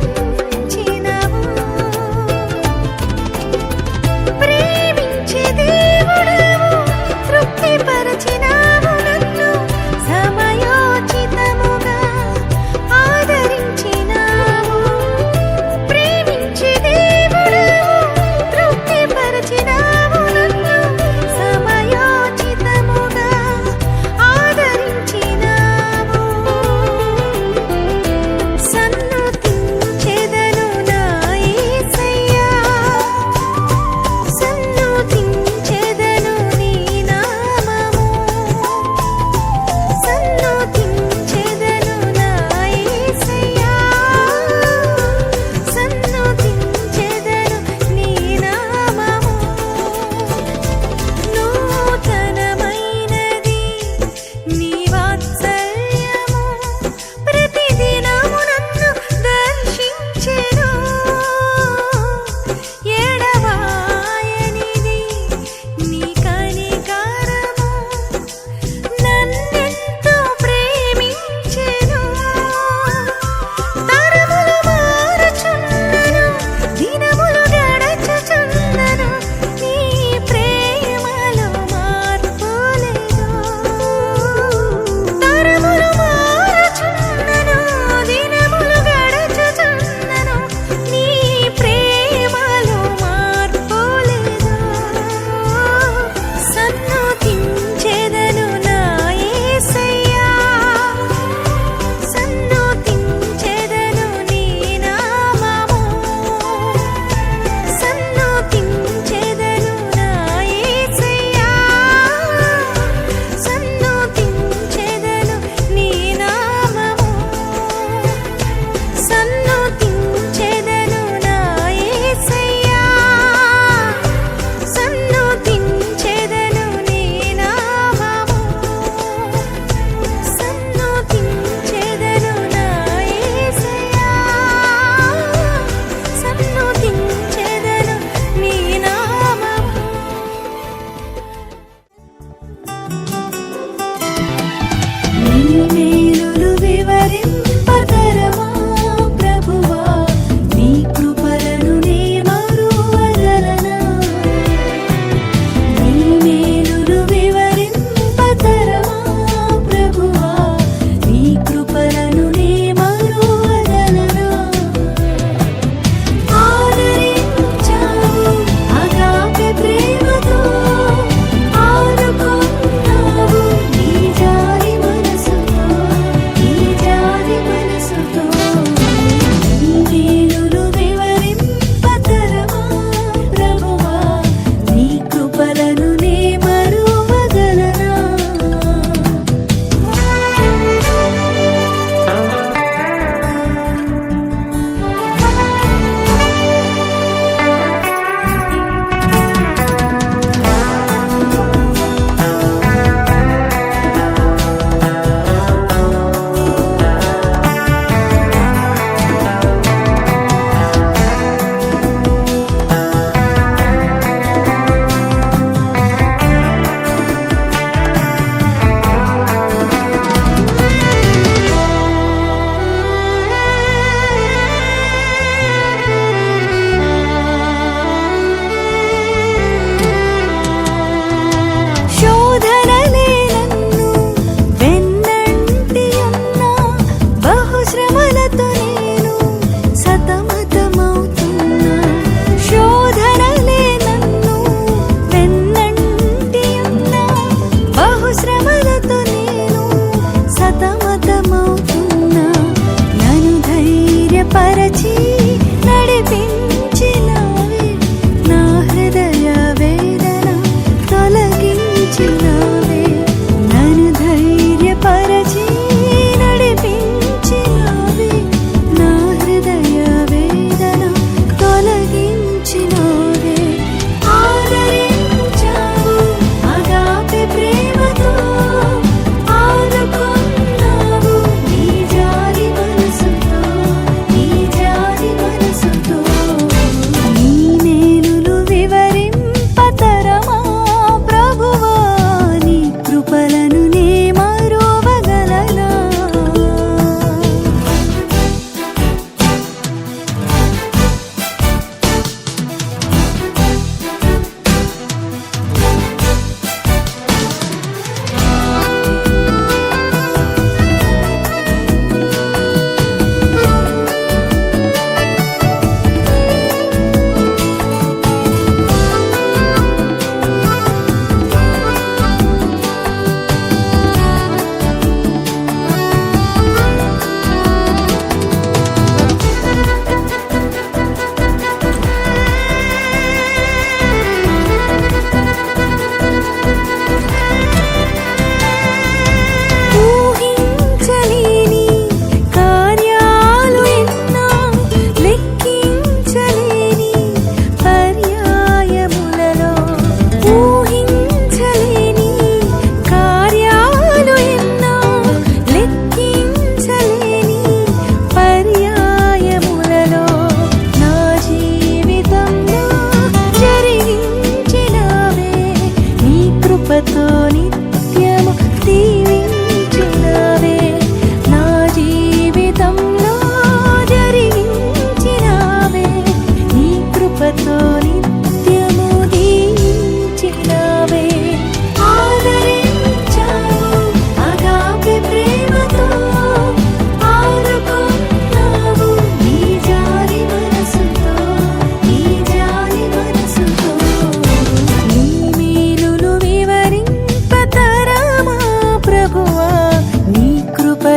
సంరక్షించినవు ప్రేమించే దేవుడవు తృప్తిపరచినావు నన్ను సమయోచితముగా ఆదరించినావు ప్రేమించే దేవుడవు తృప్తిపరచినావు నన్ను సమయోచితముగా ఆదరించినావు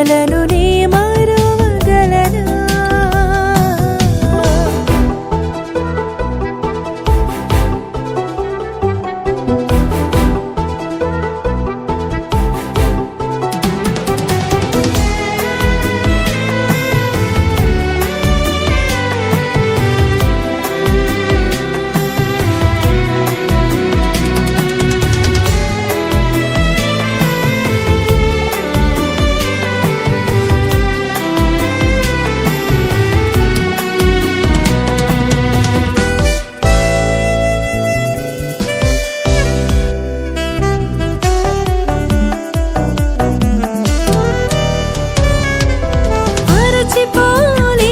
కలలను